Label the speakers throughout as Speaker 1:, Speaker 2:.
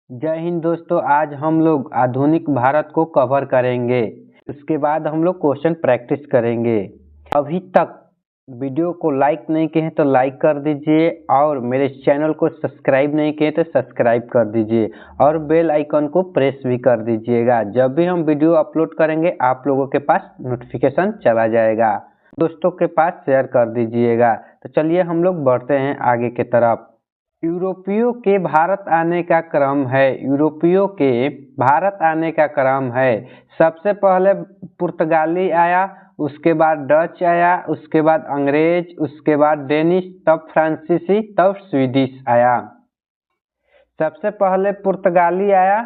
Speaker 1: जय हिंद दोस्तों। आज हम लोग आधुनिक भारत को कवर करेंगे। उसके बाद हम लोग क्वेश्चन प्रैक्टिस करेंगे। अभी तक वीडियो को लाइक नहीं किए हैं तो लाइक कर दीजिए और मेरे चैनल को सब्सक्राइब नहीं किए तो सब्सक्राइब कर दीजिए और बेल आइकन को प्रेस भी कर दीजिएगा। जब भी हम वीडियो अपलोड करेंगे आप लोगों के पास नोटिफिकेशन चला जाएगा। दोस्तों के पास शेयर कर दीजिएगा। तो चलिए हम लोग बढ़ते हैं आगे की तरफ। यूरोपियों के भारत आने का क्रम है। यूरोपियों के भारत आने का क्रम है। सबसे पहले पुर्तगाली आया, उसके बाद डच आया, उसके बाद अंग्रेज, उसके बाद डेनिश, तब फ्रांसीसी, तब स्वीडिश आया। सबसे पहले पुर्तगाली आया,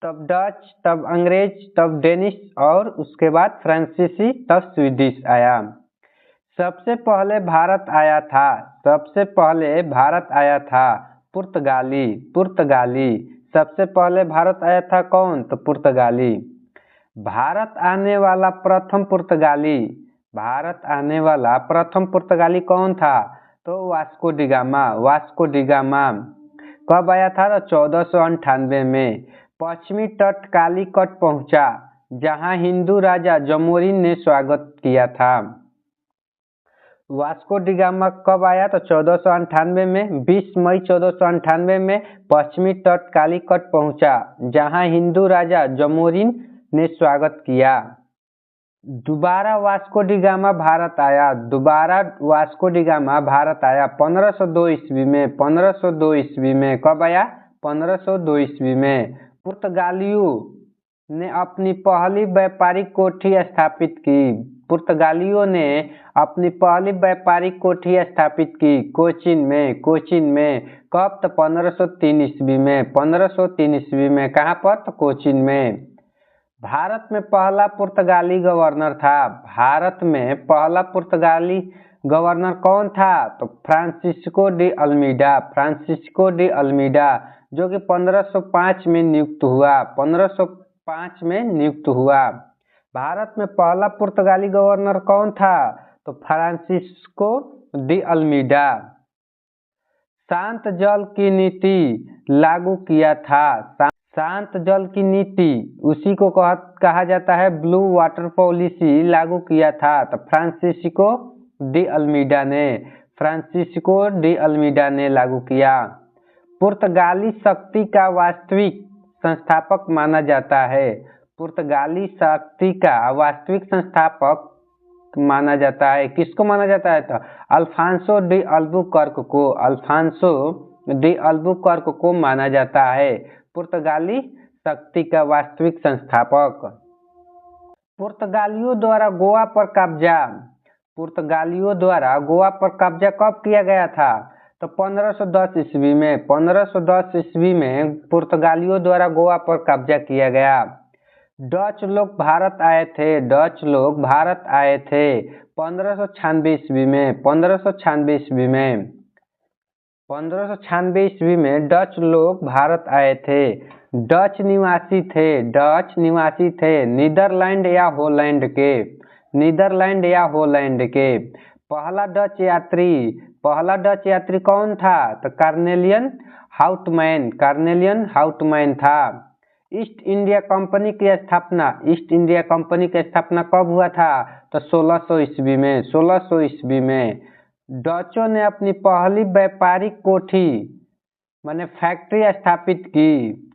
Speaker 1: तब डच, तब अंग्रेज, तब डेनिश और उसके बाद फ्रांसीसी, तब स्वीडिश आया। सबसे पहले भारत आया था, सबसे पहले भारत आया था पुर्तगाली। पुर्तगाली सबसे पहले भारत आया था कौन? तो पुर्तगाली। भारत आने वाला प्रथम पुर्तगाली, भारत आने वाला प्रथम पुर्तगाली कौन था? तो Vasco D gamma. Vasco D gamma कब आया था? तो 1498 में पश्चिमी तट कालीकट पहुंचा, जहां हिंदू राजा जमोरिन ने स्वागत किया था। वास्को डी गामा कब आया? तो 1498 में 20 मई 1498 में पश्चिमी तट कालीकट पहुंचा, जहां हिंदू राजा जमोरिन ने स्वागत किया। दोबारा वास्को डी गामा भारत आया, दोबारा वास्को डी गामा भारत आया 1502 ईस्वी में। 1502 ईस्वी में कब आया? 1502 ईस्वी में। पुर्तगालियों ने अपनी पहली व्यापारिक कोठी स्थापित की। पुर्तगालियों ने अपनी पहली व्यापारिक कोठी स्थापित की कोचीन में। कोचीन में कब? तो 1503 ईस्वी में। 1503 ईस्वी में कहाँ पर? तो कोचीन में। भारत में पहला पुर्तगाली गवर्नर था। भारत में पहला पुर्तगाली गवर्नर कौन था? तो Francisco de Almeida. Francisco de Almeida, जो कि 1505 में नियुक्त हुआ। 1505 में नियुक्त हुआ। भारत में पहला पुर्तगाली गवर्नर कौन था? तो फ्रांसिस्को डी अल्मीडा। शांत जल की नीति लागू किया था। शांत जल की नीति उसी को कहा जाता है ब्लू वाटर पॉलिसी लागू किया था। तो फ्रांसिस्को डी अल्मीडा ने, फ्रांसिस्को डी अल्मीडा ने लागू किया। पुर्तगाली शक्ति का वास्तविक संस्थापक माना जाता है। पुर्तगाली शक्ति का वास्तविक संस्थापक माना जाता है। किसको माना जाता है? तो अल्फांसो डी अल्बुकर्क को, अल्फांसो डी अल्बुकर्क को माना जाता है पुर्तगाली शक्ति का वास्तविक संस्थापक। पुर्तगालियों द्वारा गोवा पर कब्जा, पुर्तगालियों द्वारा गोवा पर कब्जा कब किया गया था? तो 1510 ईस्वी में। 1510 ईस्वी में पुर्तगालियों द्वारा गोवा पर कब्जा किया गया। डच लोग भारत आए थे, डच लोग भारत आए थे 1596 ईस्वी में। 1596 ईस्वी में 1596 ईस्वी में डच लोग भारत आए थे। डच निवासी थे, डच निवासी थे नीदरलैंड या हॉलैंड के, नीदरलैंड या हॉलैंड के। पहला डच यात्री, पहला डच यात्री कौन था? तो कार्नेलियन हाउटमैन, कार्नेलियन हाउटमैन था। ईस्ट इंडिया कंपनी की स्थापना, ईस्ट इंडिया कंपनी की स्थापना कब हुआ था? तो 1600 ईस्वी में। 1600 ईस्वी में डचों ने अपनी पहली व्यापारिक कोठी माने फैक्ट्री स्थापित की।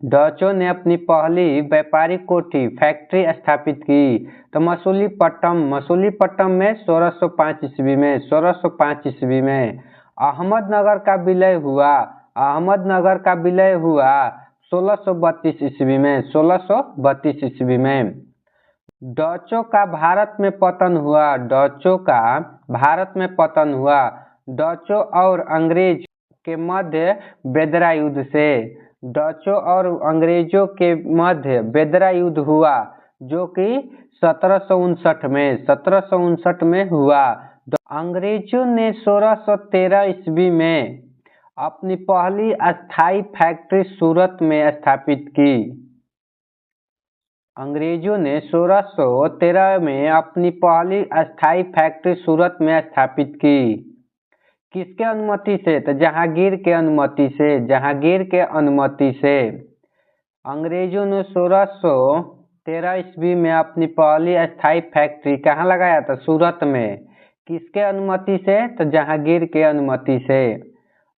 Speaker 1: डचों ने अपनी पहली व्यापारिक कोठी फैक्ट्री स्थापित की। तो मसूलीपट्टनम, मसूलीपट्टनम में 1605 ईस्वी में। 1605 ईस्वी में अहमदनगर का विलय हुआ, अहमदनगर का विलय हुआ 1632 ईस्वी में। 1632 ईस्वी में डचों का भारत में पतन हुआ, डचों का भारत में पतन हुआ डचों और अंग्रेज के मध्य बेदरा युद्ध से। डचों और अंग्रेजों के मध्य बेदरा युद्ध हुआ, जो कि 1759 में, 1759 में हुआ। अंग्रेजों ने 1613 ईस्वी में अपनी पहली अस्थाई फैक्ट्री सूरत में स्थापित की। अंग्रेजों ने 1613 में अपनी पहली अस्थाई फैक्ट्री सूरत में स्थापित की। किसके अनुमति से? तो जहांगीर के अनुमति से, जहांगीर के अनुमति से। अंग्रेजों ने 1613 ईस्वी में अपनी पहली अस्थायी फैक्ट्री कहाँ लगाया था? सूरत में। किसके अनुमति से? तो जहांगीर के अनुमति से।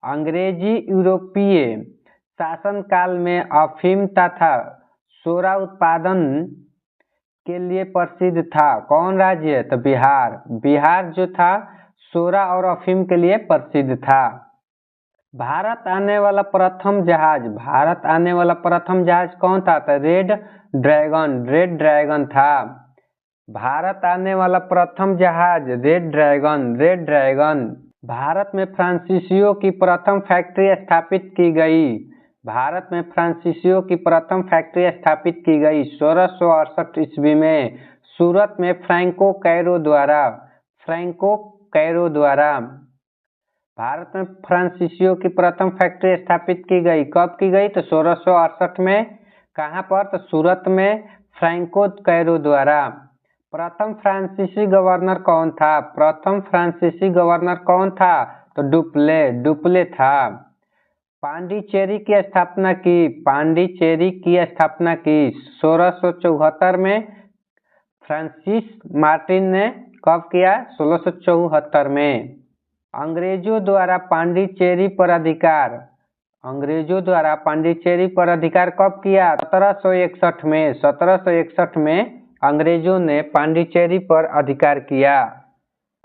Speaker 1: अंग्रेजी यूरोपीय शासन काल में अफीम तथा सोरा उत्पादन के लिए प्रसिद्ध था। कौन राज्य? तो बिहार। बिहार जो था सोरा और अफीम के लिए प्रसिद्ध था। भारत आने वाला प्रथम जहाज, भारत आने वाला प्रथम जहाज कौन था? तो रेड ड्रैगन, रेड ड्रैगन था। भारत आने वाला प्रथम जहाज red dragon, red dragon. Bharat में फ्रांसीसियों की प्रथम फैक्ट्री स्थापित की गई। भारत में फ्रांसीसियों की प्रथम फैक्ट्री स्थापित की गई 1668 ईस्वी में सूरत में फ्रैंको कैरो द्वारा, फ्रैंको कैरो द्वारा। भारत में फ्रांसीसियों की प्रथम फैक्ट्री स्थापित की गई। कब की गई? तो 1668 में। कहाँ पर? तो सूरत में फ्रैंको कैरो द्वारा। प्रथम फ्रांसीसी गवर्नर कौन था? प्रथम फ्रांसीसी गवर्नर कौन था? तो डुप्ले, डुप्ले था। पांडिचेरी की स्थापना की, पांडिचेरी की स्थापना की 1674 में फ्रांसिस मार्टिन ने। कब किया? 1674 में। अंग्रेजों द्वारा पांडिचेरी पर अधिकार, अंग्रेजों द्वारा पांडिचेरी पर अधिकार कब किया? 1761 में। 1761 में अंग्रेजों ने पांडिचेरी पर अधिकार किया।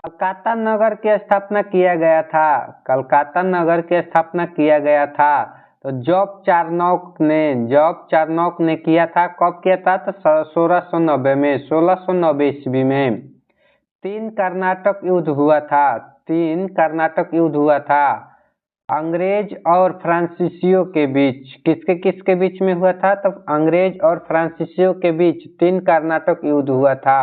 Speaker 1: कलकत्ता नगर की स्थापना किया गया था, कलकत्ता नगर की स्थापना किया गया था तो जॉब चारनॉक ने, जॉब चारनॉक ने किया था। कब किया था? तो 1690 में, 1690 ईस्वी में। 3 कर्नाटक युद्ध हुआ था, 3 कर्नाटक युद्ध हुआ था अंग्रेज और फ्रांसीसियों के बीच। किसके किसके बीच में हुआ था? तब अंग्रेज और फ्रांसीसियों के बीच 3 कर्नाटक युद्ध हुआ था।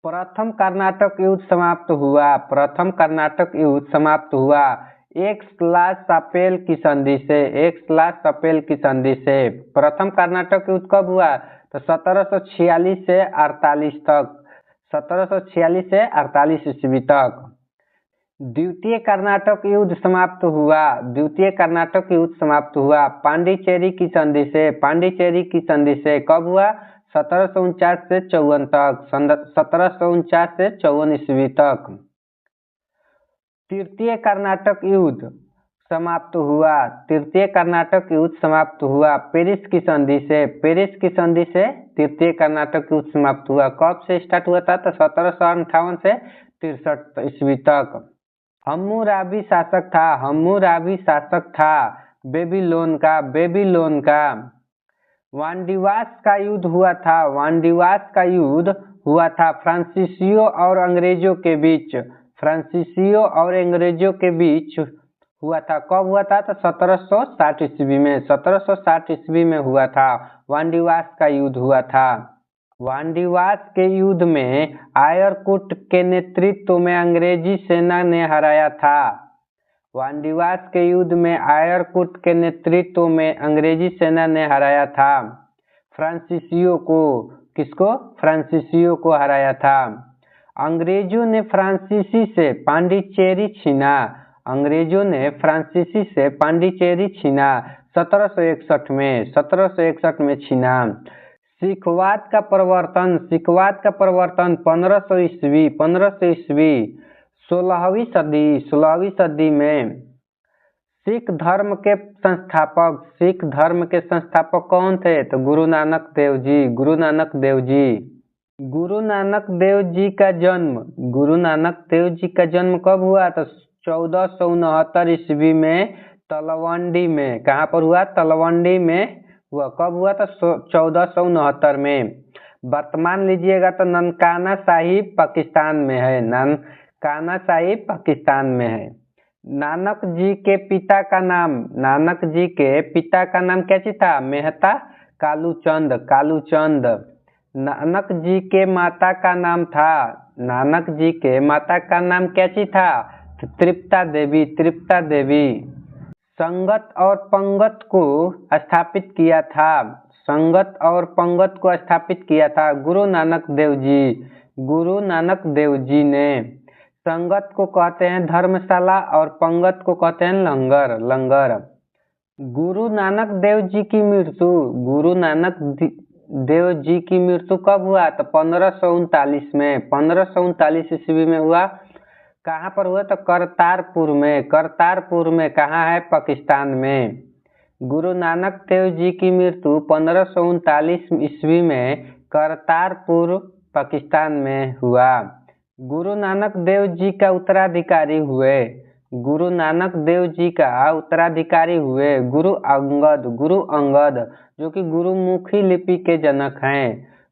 Speaker 1: प्रथम कर्नाटक युद्ध समाप्त हुआ, प्रथम कर्नाटक युद्ध समाप्त हुआ एक्स-ला-शापेल की संधि से, एक्स-ला-शापेल की संधि से। प्रथम कर्नाटक युद्ध कब हुआ? तो 1746 से 48 तक, 1746 से 48 ईस्वी तक। द्वितीय कर्नाटक युद्ध समाप्त हुआ, द्वितीय कर्नाटक युद्ध समाप्त हुआ पांडिचेरी की संधि से, पांडिचेरी की संधि से। कब हुआ? 1749 से 54 तक, 1749 से 54 ईस्वी तक। तृतीय कर्नाटक युद्ध समाप्त हुआ, तृतीय कर्नाटक युद्ध समाप्त हुआ पेरिस की संधि से, पेरिस की संधि से तृतीय कर्नाटक युद्ध समाप्त हुआ। कब से स्टार्ट हुआ था? तो 1758 से 63 ईस्वी तक। हम्मुराबी शासक था, हम्मुराबी शासक था बेबीलोन का, बेबीलोन का। वांडीवास का युद्ध हुआ था, वांडीवास का युद्ध हुआ था फ्रांसीसियों और अंग्रेजों के बीच, फ्रांसीसियों और अंग्रेजों के बीच हुआ था। कब हुआ था? तो 1760 ईस्वी में, 1760 ईस्वी में हुआ था वांडीवास का युद्ध हुआ था। वांडीवास के युद्ध में आयरकुट के नेतृत्व में अंग्रेजी सेना ने हराया था। वांडीवास के युद्ध में आयरकुट के नेतृत्व में अंग्रेजी सेना ने हराया था फ्रांसीसियों को। किसको? फ्रांसीसियों को हराया था। अंग्रेजों ने फ्रांसीसी से पांडिचेरी छीना, अंग्रेजों ने फ्रांसीसी से पांडिचेरी छीना 1761 में, 1761 में छीना। सिखवाद का प्रवर्तन, सिखवाद का प्रवर्तन 1500 ईस्वी, 1500 ईस्वी 16वीं सदी, 16वीं सदी में। सिख धर्म के संस्थापक, सिख धर्म के संस्थापक कौन थे? तो गुरु नानक देव जी, गुरु नानक देव जी। गुरु नानक देव जी का जन्म, गुरु नानक देव जी का जन्म कब हुआ? तो 1469 ईस्वी में तलवंडी में। कहाँ पर हुआ? तलवंडी में हुआ। कब हुआ? तो 1469 में। वर्तमान लीजिएगा तो ननकाना साहिब पाकिस्तान में है, ननकाना साहिब पाकिस्तान में है। नानक जी के पिता का नाम, नानक जी के पिता का नाम क्या था? मेहता कालूचंद, कालूचंद। नानक जी के माता का नाम था, नानक जी के माता का नाम क्या था? तृप्ता देवी, तृप्ता देवी। संगत और पंगत को स्थापित किया था, संगत और पंगत को स्थापित किया था गुरु नानक देव जी, गुरु नानक देव जी ने। संगत को कहते हैं धर्मशाला और पंगत को कहते हैं लंगर। लंगर। गुरु नानक देव जी की मृत्यु, गुरु नानक देव जी की मृत्यु कब हुआ? तो 1539 में, 1539 ईस्वी में हुआ। कहाँ पर हुआ? तो करतारपुर में। करतारपुर में कहाँ है? पाकिस्तान में। गुरु नानक देव जी की मृत्यु 1539 ईस्वी में करतारपुर पाकिस्तान में हुआ। गुरु नानक देव जी का उत्तराधिकारी हुए, गुरु नानक देव जी का उत्तराधिकारी हुए गुरु अंगद। गुरु अंगद जो कि गुरुमुखी लिपि के जनक हैं।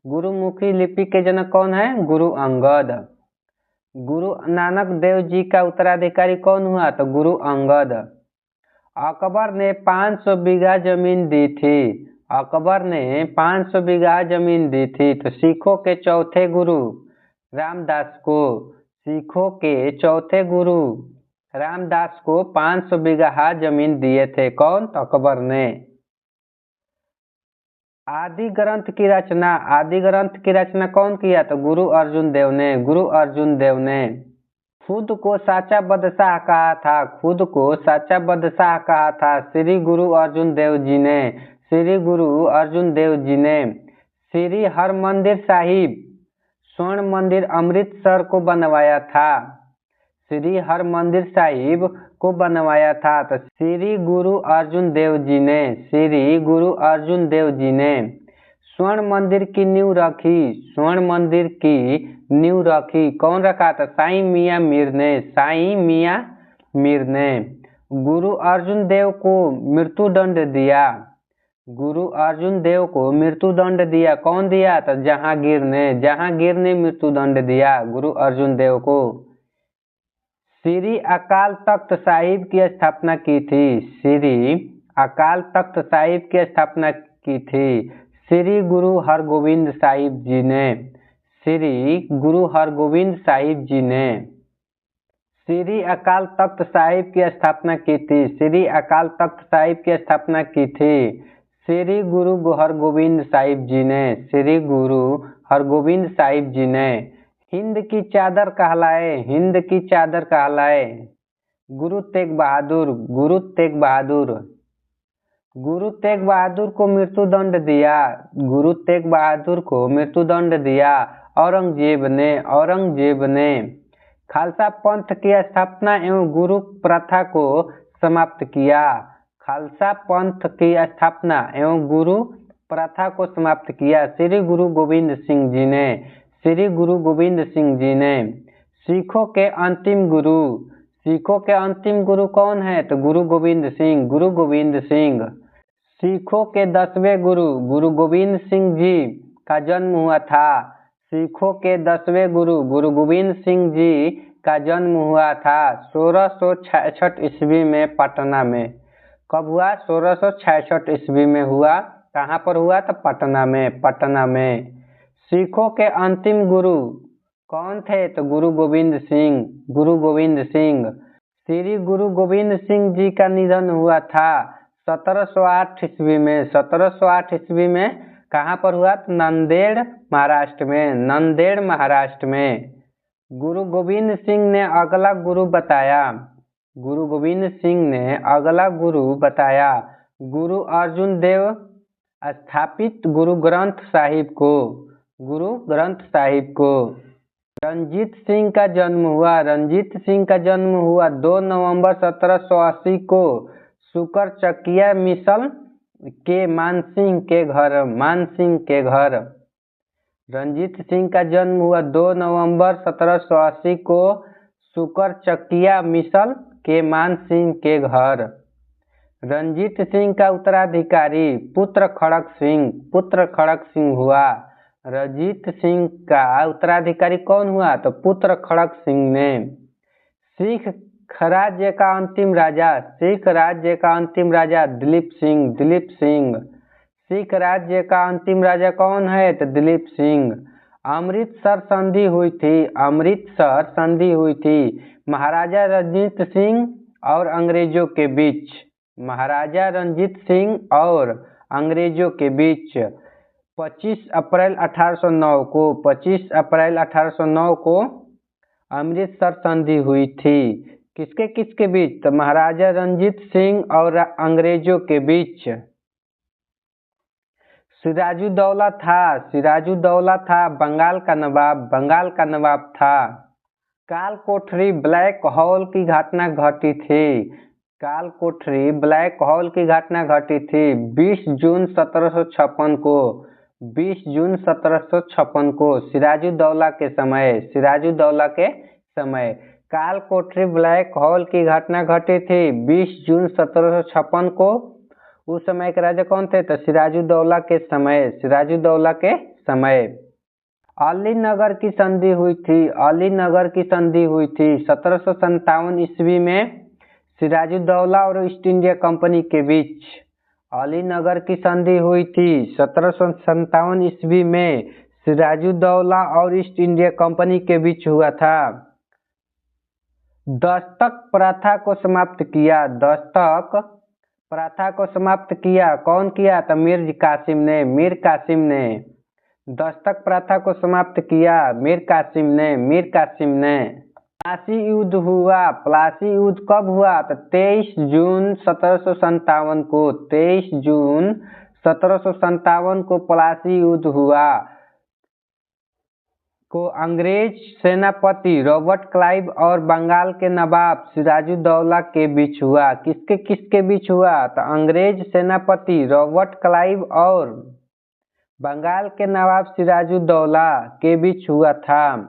Speaker 1: गुरुमुखी लिपि के जनक कौन है? गुरु अंगद। गुरु नानक देव जी का उत्तराधिकारी कौन हुआ? तो गुरु अंगद। अकबर ने 500 बीघा जमीन दी थी। अकबर ने 500 बीघा जमीन दी थी। तो सिखों के चौथे गुरु रामदास को, सिखों के चौथे गुरु रामदास को 500 बीघा जमीन दिए थे। कौन? तो अकबर ने। आदि ग्रंथ की रचना, आदि ग्रंथ की रचना कौन किया? तो गुरु अर्जुन देव ने। गुरु अर्जुन देव ने। खुद को साचा बादशाह कहा था, खुद को साचा बादशाह कहा था श्री गुरु अर्जुन देव जी ने। श्री गुरु अर्जुन देव जी ने। श्री हरमंदिर साहिब स्वर्ण मंदिर अमृतसर को बनवाया था। श्री हरमंदिर साहिब को बनवाया था। तो श्री गुरु अर्जुन देव जी ने, श्री गुरु अर्जुन देव जी ने स्वर्ण मंदिर की नींव रखी। स्वर्ण मंदिर की नींव रखी। कौन रखा था? साईं मियां मीर ने। साईं मियां मीर ने। गुरु अर्जुन देव को मृत्यु दंड दिया। गुरु अर्जुन देव को मृत्यु दंड दिया। कौन दिया? तो जहांगीर ने। जहांगीर ने मृत्यु दंड दिया गुरु अर्जुन देव को। श्री अकाल तख्त साहिब की स्थापना की थी। श्री अकाल तख्त साहिब की स्थापना की थी श्री गुरु हरगोविंद साहिब जी ने। श्री गुरु हरगोविंद साहिब जी ने श्री अकाल तख्त साहिब की स्थापना की थी। श्री अकाल तख्त साहिब की स्थापना की थी श्री गुरु हरगोविंद साहिब जी ने। श्री गुरु हरगोविंद साहिब जी ने। हिंद की चादर कहलाए, हिंद की चादर कहलाए गुरु तेग बहादुर। गुरु तेग बहादुर। गुरु तेग बहादुर को मृत्यु दंड दिया। गुरु तेग बहादुर को मृत्यु दंड दिया औरंगजेब ने। औरंगजेब ने खालसा पंथ की स्थापना एवं गुरु प्रथा को समाप्त किया। खालसा पंथ की स्थापना एवं गुरु प्रथा को समाप्त किया श्री गुरु गोविंद सिंह जी ने। श्री गुरु गोविंद सिंह जी ने। सिखों के अंतिम गुरु, सिखों के अंतिम गुरु कौन है? तो गुरु गोविंद सिंह। गुरु गोविंद सिंह। सिखों के 10वें गुरु गुरु गोविंद सिंह जी का जन्म हुआ था। सिखों के 10वें गुरु गुरु गोविंद सिंह जी का जन्म हुआ था 1666 ईस्वी में पटना में। कब हुआ? 1666 ईस्वी में हुआ। कहाँ पर हुआ? तो पटना में। पटना में। सिखों के अंतिम गुरु कौन थे? तो गुरु गोविंद सिंह। गुरु गोविंद सिंह। श्री गुरु गोविंद सिंह जी का निधन हुआ था 1708 ईस्वी में। 1708 ईस्वी में कहाँ पर हुआ? तो नांदेड़ महाराष्ट्र में। नांदेड़ महाराष्ट्र में। गुरु गोविंद सिंह ने अगला गुरु बताया। गुरु गोविंद सिंह ने अगला गुरु बताया गुरु अर्जुन देव स्थापित गुरु ग्रंथ साहिब को। गुरु ग्रंथ साहिब को। रंजीत सिंह का जन्म हुआ। रंजीत सिंह का जन्म हुआ 2 नवंबर 1780 को सुकरचकिया मिसल के मानसिंह के घर। मानसिंह के घर। रंजीत सिंह का जन्म हुआ 2 नवंबर 1780 को सुकरचकिया मिसल के मानसिंह के घर। रंजीत सिंह का उत्तराधिकारी पुत्र खड़क सिंह। पुत्र खड़क सिंह हुआ। रंजीत सिंह का उत्तराधिकारी कौन हुआ? तो पुत्र खड़क सिंह ने। सिख राज्य का अंतिम राजा, सिख राज्य का अंतिम राजा दिलीप सिंह। दिलीप सिंह। सिख राज्य का अंतिम राजा कौन है? तो दिलीप सिंह। अमृतसर संधि हुई थी। अमृतसर संधि हुई थी महाराजा रंजीत सिंह और अंग्रेजों के बीच। महाराजा रंजीत सिंह और अंग्रेजों के बीच 25 अप्रैल 1809 को 25 अप्रैल 1809 को अमृतसर संधि हुई थी। किसके किसके बीच? तो महाराजा रंजीत सिंह और अंग्रेजों के बीच। सिराजुद्दौला था बंगाल का नवाब था। काल कोठरी ब्लैक होल की घटना घटी थी। काल कोठरी ब्लैक होल की घटना घटी थी 20 जून 1756 को। 20 जून 1756 को सिराजुद्दौला के समय काल कोठरी ब्लैक होल की घटना घटी थी 20 जून 1756 को। उस समय के राजा कौन थे? तो सिराजुद्दौला के समय। अलीनगर की संधि हुई थी 1757 ईस्वी में सिराजुद्दौला और ईस्ट इंडिया कंपनी के बीच। अलीनगर की संधि हुई थी 1757 ईस्वी में सिराजुद्दौला और ईस्ट इंडिया कंपनी के बीच हुआ था। दस्तक प्रथा को समाप्त किया कौन किया? तो मीर कासिम ने दस्तक प्रथा को समाप्त किया मीर कासिम ने। प्लासी युद्ध कब हुआ? तो 23 जून 1757 को। 23 जून 1757 को प्लासी युद्ध हुआ को अंग्रेज सेनापति रॉबर्ट क्लाइव और बंगाल के नवाब सिराजुद्दौला के बीच हुआ। किसके बीच हुआ? तो अंग्रेज सेनापति रॉबर्ट क्लाइव और बंगाल के नवाब सिराजुद्दौला के बीच हुआ था।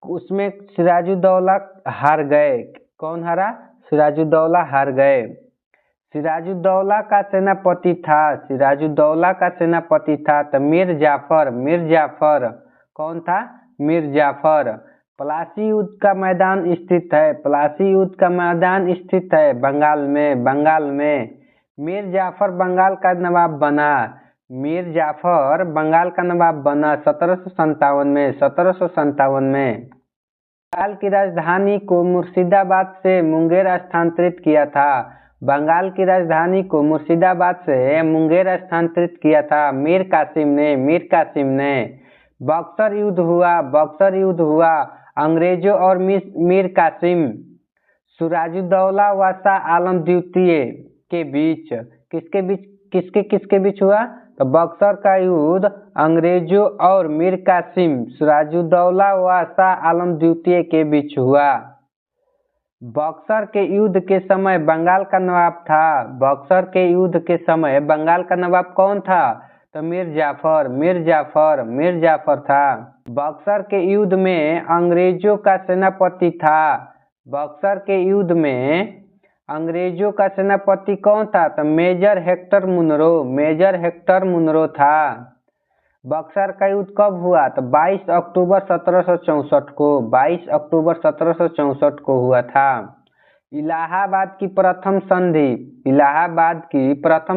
Speaker 1: उसमें सिराजुद्दौला हार गए। कौन हारा? सिराजुद्दौला हार गए। सिराजुद्दौला का सेनापति था तो मीर जाफर। कौन था? मीर जाफर। प्लासी युद्ध का मैदान स्थित है बंगाल में। मीर जाफर बंगाल का नवाब बना 1757 में। बंगाल की राजधानी को मुर्शिदाबाद से मुंगेर स्थानांतरित किया था मीर कासिम ने। बक्सर युद्ध हुआ अंग्रेजों और मीर कासिम सिराजुद्दौला व शाह आलम द्वितीय के बीच। किसके बीच हुआ? तो बक्सर का युद्ध अंग्रेजों और मीर कासिम सिराजुद्दौला व शाह आलम द्वितीय के बीच हुआ। बक्सर के युद्ध के समय बंगाल का नवाब कौन था? तो मीर जाफर था। बक्सर के युद्ध में अंग्रेजों का सेनापति कौन था? तो मेजर हेक्टर मुनरो था। बक्सर का युद्ध कब हुआ? तो 22 अक्टूबर 1764 को हुआ था। इलाहाबाद की प्रथम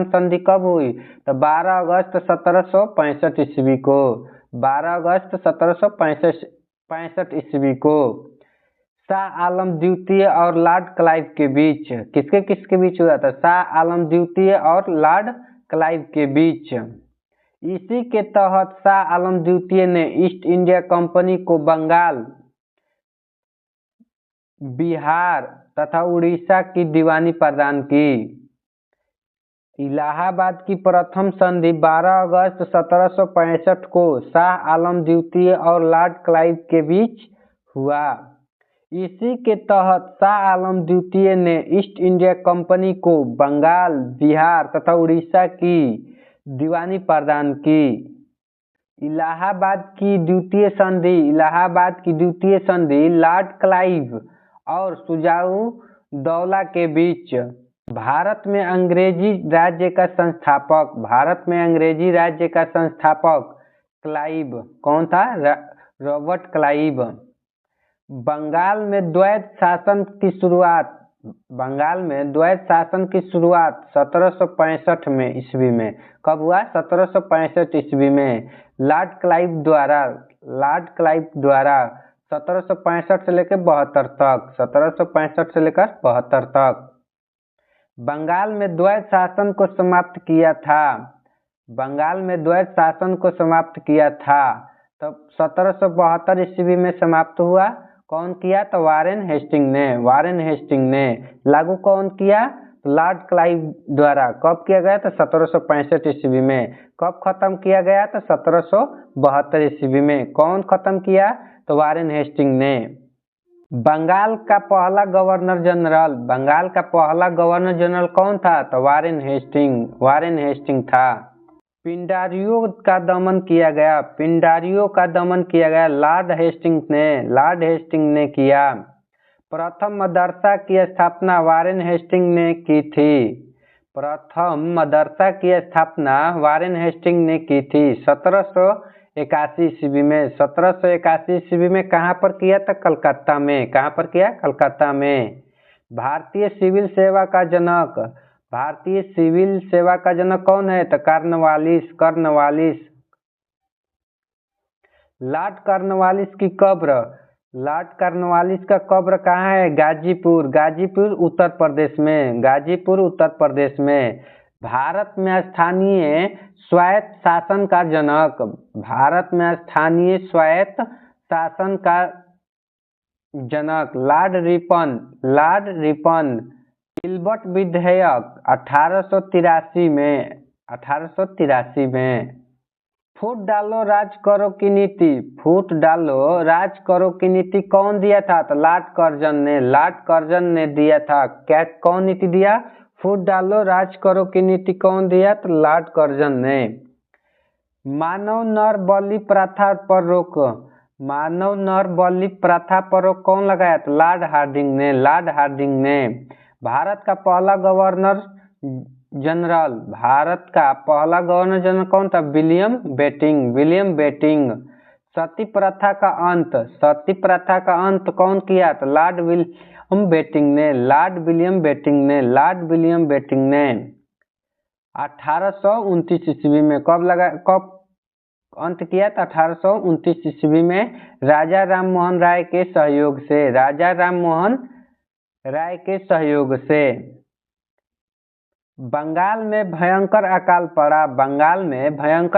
Speaker 1: संधि कब हुई? तो 12 अगस्त 1765 ईस्वी को। 12 अगस्त 1765 ईस्वी को शाह आलम द्वितीय और लॉर्ड क्लाइव के बीच। किसके बीच हुआ था? शाह आलम द्वितीय और लॉर्ड क्लाइव के बीच। इसी के तहत शाह आलम द्वितीय ने ईस्ट इंडिया कंपनी को बंगाल, बिहार तथा उड़ीसा की दीवानी प्रदान की। इलाहाबाद की प्रथम संधि 12 अगस्त 1765 को शाह आलम द्वितीय और लॉर्ड क्लाइव के बीच हुआ। इसी के तहत शाह आलम द्वितीय ने ईस्ट इंडिया कंपनी को बंगाल, बिहार तथा उड़ीसा की दीवानी प्रदान की। इलाहाबाद की द्वितीय संधि लॉर्ड क्लाइव और सिराजुद्दौला के बीच। भारत में अंग्रेजी राज्य का संस्थापक क्लाइव कौन था? Robert Clive. बंगाल में द्वैत शासन की शुरुआत 1765 ईस्वी में। कब हुआ? 1765 ईस्वी में लॉर्ड क्लाइव द्वारा 1765 से लेकर 72 तक बंगाल में द्वैत शासन को समाप्त किया था। तब 1772 ईस्वी में समाप्त हुआ। कौन किया? तो वारेन हेस्टिंग ने। लागू कौन किया? तो लॉर्ड क्लाइव द्वारा। कब किया गया? तो 1765 ईस्वी में। कब खत्म किया गया? तो 1772 ईस्वी में। कौन खत्म किया? तो वारेन हेस्टिंग ने। बंगाल का पहला गवर्नर जनरल कौन था? तो वारेन हेस्टिंग था। पिंडारियों का दमन किया गया लॉर्ड हेस्टिंग ने किया। प्रथम मदरसा की स्थापना वारेन हेस्टिंग ने की थी। 1781 ईस्वी में। 1781 ईस्वी में कहाँ पर किया था? कलकत्ता में। कहाँ पर किया? कलकत्ता में। भारतीय सिविल सेवा का जनक कौन है? तो कॉर्नवालिस। लॉर्ड कॉर्नवालिस का कब्र कहाँ है? गाजीपुर उत्तर प्रदेश में। भारत में स्थानीय स्वायत्त शासन का जनक लॉर्ड रिपन। गिलबर्ट विधेयक 1883 में। फूट डालो राज करो की नीति कौन दिया था? तो लॉर्ड कर्जन ने दिया था। क्या कौन नीति दिया? फूट डालो राज करो की नीति कौन दिया? तो लॉर्ड कर्जन ने। मानव नर बलि प्रथा पर रोक कौन लगाया? तो लॉर्ड हार्डिंग ने। भारत का पहला गवर्नर जनरल कौन था? William betting. सती प्रथा का अंत कौन किया? तो लॉर्ड विलियम बेटिंग ने। 1829 ईस्वी में कब अंत किया? तो 1829 ईस्वी में राजा राममोहन राय के सहयोग से। बंगाल में भयंकर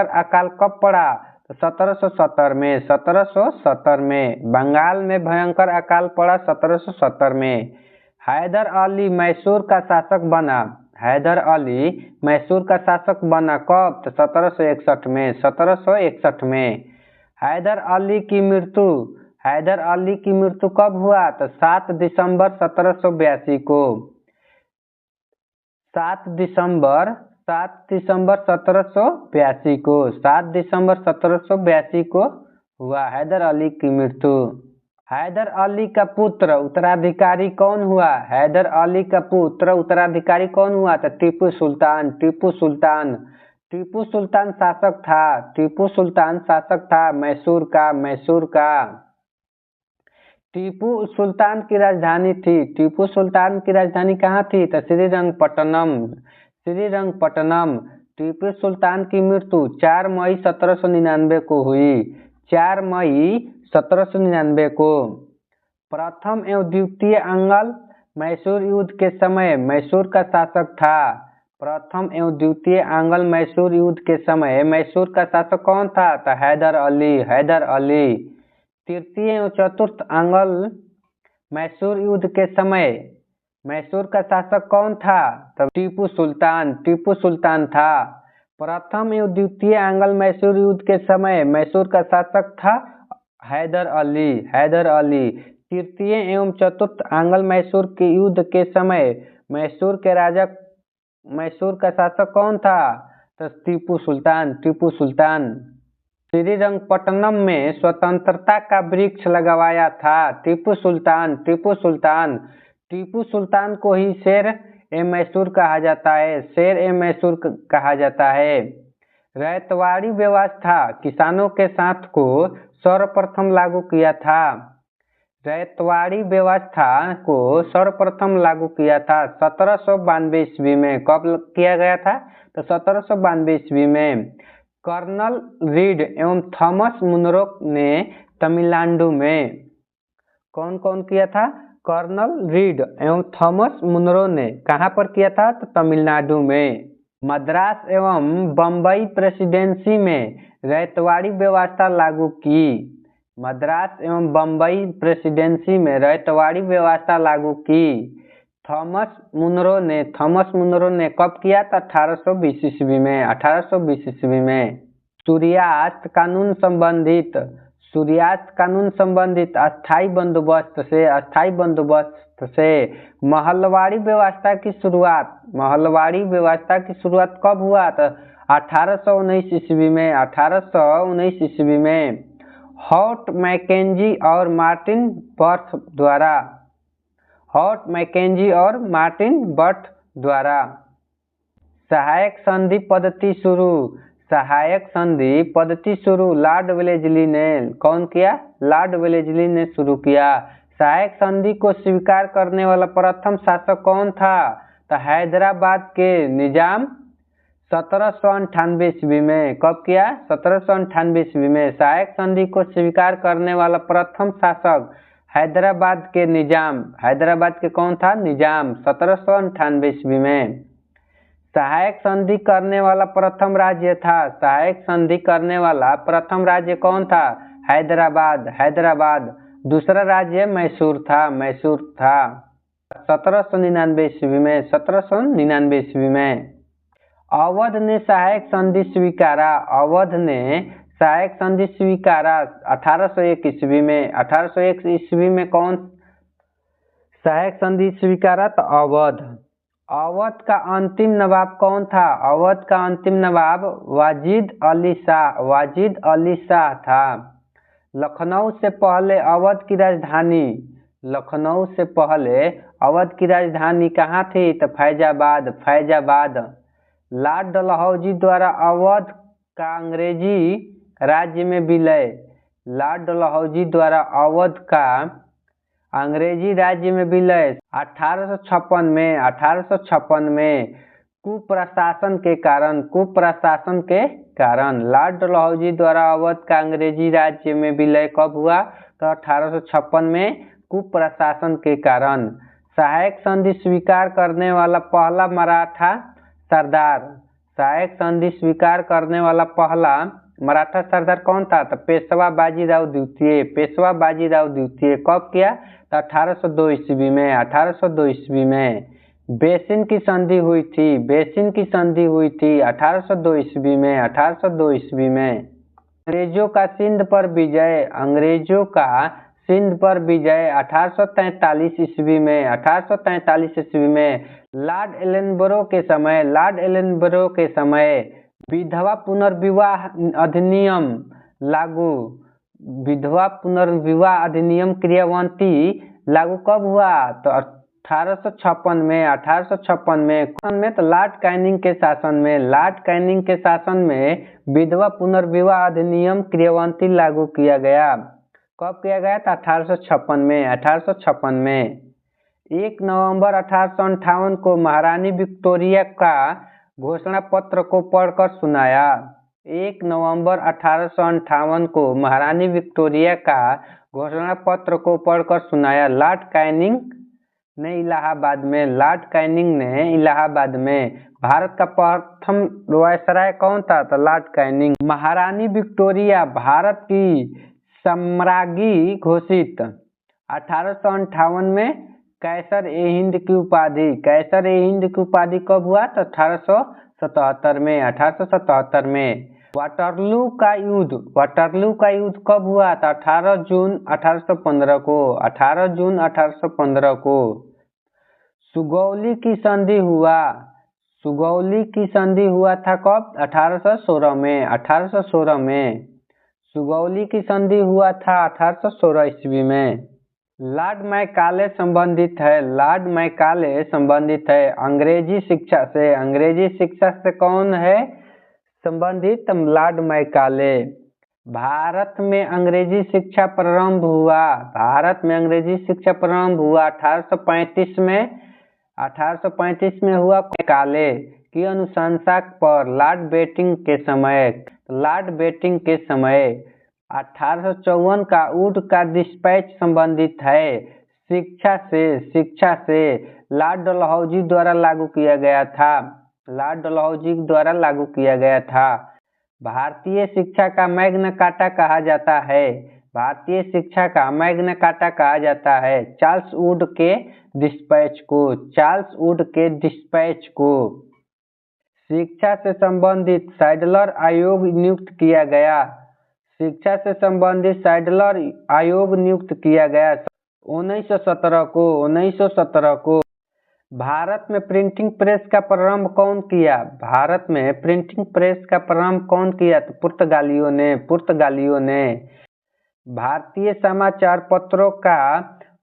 Speaker 1: अकाल कब पड़ा? तो 1770 में। बंगाल में भयंकर अकाल पड़ा 1770 में। हैदर अली मैसूर का शासक बना कब? तो 1761 में। हैदर अली की मृत्यु कब हुआ? तो 7 दिसंबर 1782 को। 7 दिसंबर 1782 को हुआ हैदर अली की मृत्यु। हैदर अली का पुत्र उत्तराधिकारी कौन हुआ? तो टीपू सुल्तान शासक था मैसूर का। टीपू सुल्तान की राजधानी कहाँ थी? तो श्रीरंगपट्टनम। टीपू सुल्तान की मृत्यु 4 मई 1799 को हुई। प्रथम एवं द्वितीय अंगल मैसूर युद्ध के समय मैसूर का शासक था। मैसूर का शासक कौन था? तो हैदर अली। तृतीय एवं चतुर्थ अंगल मैसूर युद्ध के समय मैसूर का शासक कौन था? तो टीपू सुल्तान था। प्रथम एवं द्वितीय अंगल मैसूर युद्ध के समय मैसूर का शासक था हैदर अली। तृतीय एवं चतुर्थ आंग्ल मैसूर के युद्ध के समय मैसूर का शासक कौन था? तो टीपू सुल्तान। श्रीरंगपट्टनम में स्वतंत्रता का वृक्ष लगवाया था टीपू सुल्तान को ही शेर ए मैसूर कहा जाता है। रैयतवाड़ी व्यवस्था किसानों के साथ को सर्वप्रथम लागू किया था। 1792 ईस्वी में। कब किया गया था? तो 1792 ईस्वी में। कर्नल रीड एवं थॉमस मुनरो ने तमिलनाडु में। कौन किया था? कर्नल रीड एवं थॉमस मुनरो ने कहाँ पर किया था? तो तमिलनाडु में। मद्रास एवं बम्बई प्रेसिडेंसी में रैयतवाड़ी व्यवस्था लागू की। मद्रास एवं बम्बई प्रेसिडेंसी में रैयतवाड़ी व्यवस्था लागू की। थॉमस मुनरो ने कब किया था? 1820 ईस्वी में। 1820 ईस्वी में। सूर्यास्त कानून संबंधित अस्थायी बंदोबस्त से महलवाड़ी व्यवस्था की शुरुआत कब हुआ? तो 1819 ईस्वी में। 1819 ईस्वी में हॉट मैकेंजी और मार्टिन बर्थ द्वारा सहायक संधि पद्धति शुरू लॉर्ड वेलेस्ली ने कौन किया? लॉर्ड वेलेस्ली ने शुरू किया। सहायक संधि को स्वीकार करने वाला प्रथम शासक कौन था? तो हैदराबाद के निजाम 1798 ईस्वी में। कब किया? 1798 ईस्वी में। सहायक संधि को स्वीकार करने वाला प्रथम शासक हैदराबाद के कौन था? निजाम। 1798 ईस्वी में। सहायक संधि करने वाला प्रथम राज्य कौन था? हैदराबाद। दूसरा राज्य मैसूर था। 1799 ईस्वी में। अवध ने सहायक संधि स्वीकारा 1801 ईस्वी में। 1801 ईस्वी में कौन सहायक संधि स्वीकारा? तो अवध का अंतिम नवाब कौन था? अवध का अंतिम नवाब वाजिद अली शाह था। लखनऊ से पहले अवध की राजधानी कहाँ थी? तो फैजाबाद। लॉर्ड डलहौजी द्वारा अवध का अंग्रेजी राज्य में विलय 1856 में कुप्रशासन के कारण लॉर्ड डलहौजी द्वारा अवध का अंग्रेजी राज्य में विलय कब हुआ? तो 1856 में कुप्रशासन के कारण। सहायक संधि स्वीकार करने वाला पहला मराठा सरदार कौन था? तो पेशवा बाजीराव द्वितीय। कब किया? तो 1802 ईस्वी में। 1802 ईस्वी में। बेसिन की संधि हुई थी 1802 ईस्वी में। 1802 ईस्वी में। अंग्रेजों का सिंध पर विजय 1843 ईस्वी में। 1843 ईस्वी में। लॉर्ड एलनबरो के समय विधवा पुनर्विवाह अधिनियम क्रियान्वयन लागू कब हुआ? तो 1856 में। 1856 में तो लॉर्ड कैनिंग के शासन में विधवा पुनर्विवाह अधिनियम क्रियान्वयन लागू किया गया। कब किया गया था? 1856 में। 1 नवंबर 1858 को महारानी विक्टोरिया का घोषणा पत्र को पढ़कर सुनाया। 1 नवंबर 1858 को महारानी विक्टोरिया का घोषणा पत्र को पढ़कर सुनाया लॉर्ड कैनिंग ने इलाहाबाद में। भारत का प्रथम वायसराय कौन था? तो लॉर्ड कैनिंग। महारानी विक्टोरिया भारत की सम्राज्ञी घोषित 1858 में। कैसर-ए-हिंद की उपाधि कब हुआ? तो 1877 में। वाटरलू का युद्ध कब हुआ? तो 18 जून 1815 को। सुगौली की संधि हुआ था कब? 1816 में। सुगौली की संधि हुआ था 1816 ईस्वी में। लॉर्ड मैकाले संबंधित है अंग्रेजी शिक्षा से कौन है संबंधित? Lord Macaulay. भारत में अंग्रेजी शिक्षा प्रारंभ हुआ 1835 में। 1835 में हुआ। मैकाले की अनुशंसा पर लॉर्ड बेटिंग के समय 1854 का वुड का डिस्पैच संबंधित है। शिक्षा से लॉर्ड डलहौजी द्वारा लागू किया गया था। भारतीय शिक्षा का मैग्ना कार्टा कहा जाता है। भारतीय शिक्षा का मैग्ना कार्टा कहा जाता है? चार्ल्स वुड के डिस्पैच को। चार्ल्स वुड के डिस्पैच को। शिक्षा से संबंधित सैडलर आयोग नियुक्त किया गया। शिक्षा से संबंधित सैडलर आयोग नियुक्त किया गया 1917 को। 1917 को। भारत में प्रिंटिंग प्रेस का प्रारंभ कौन किया? भारत में प्रिंटिंग प्रेस का प्रारंभ कौन किया? तो पुर्तगालियों ने। पुर्तगालियों ने। भारतीय समाचार पत्रों का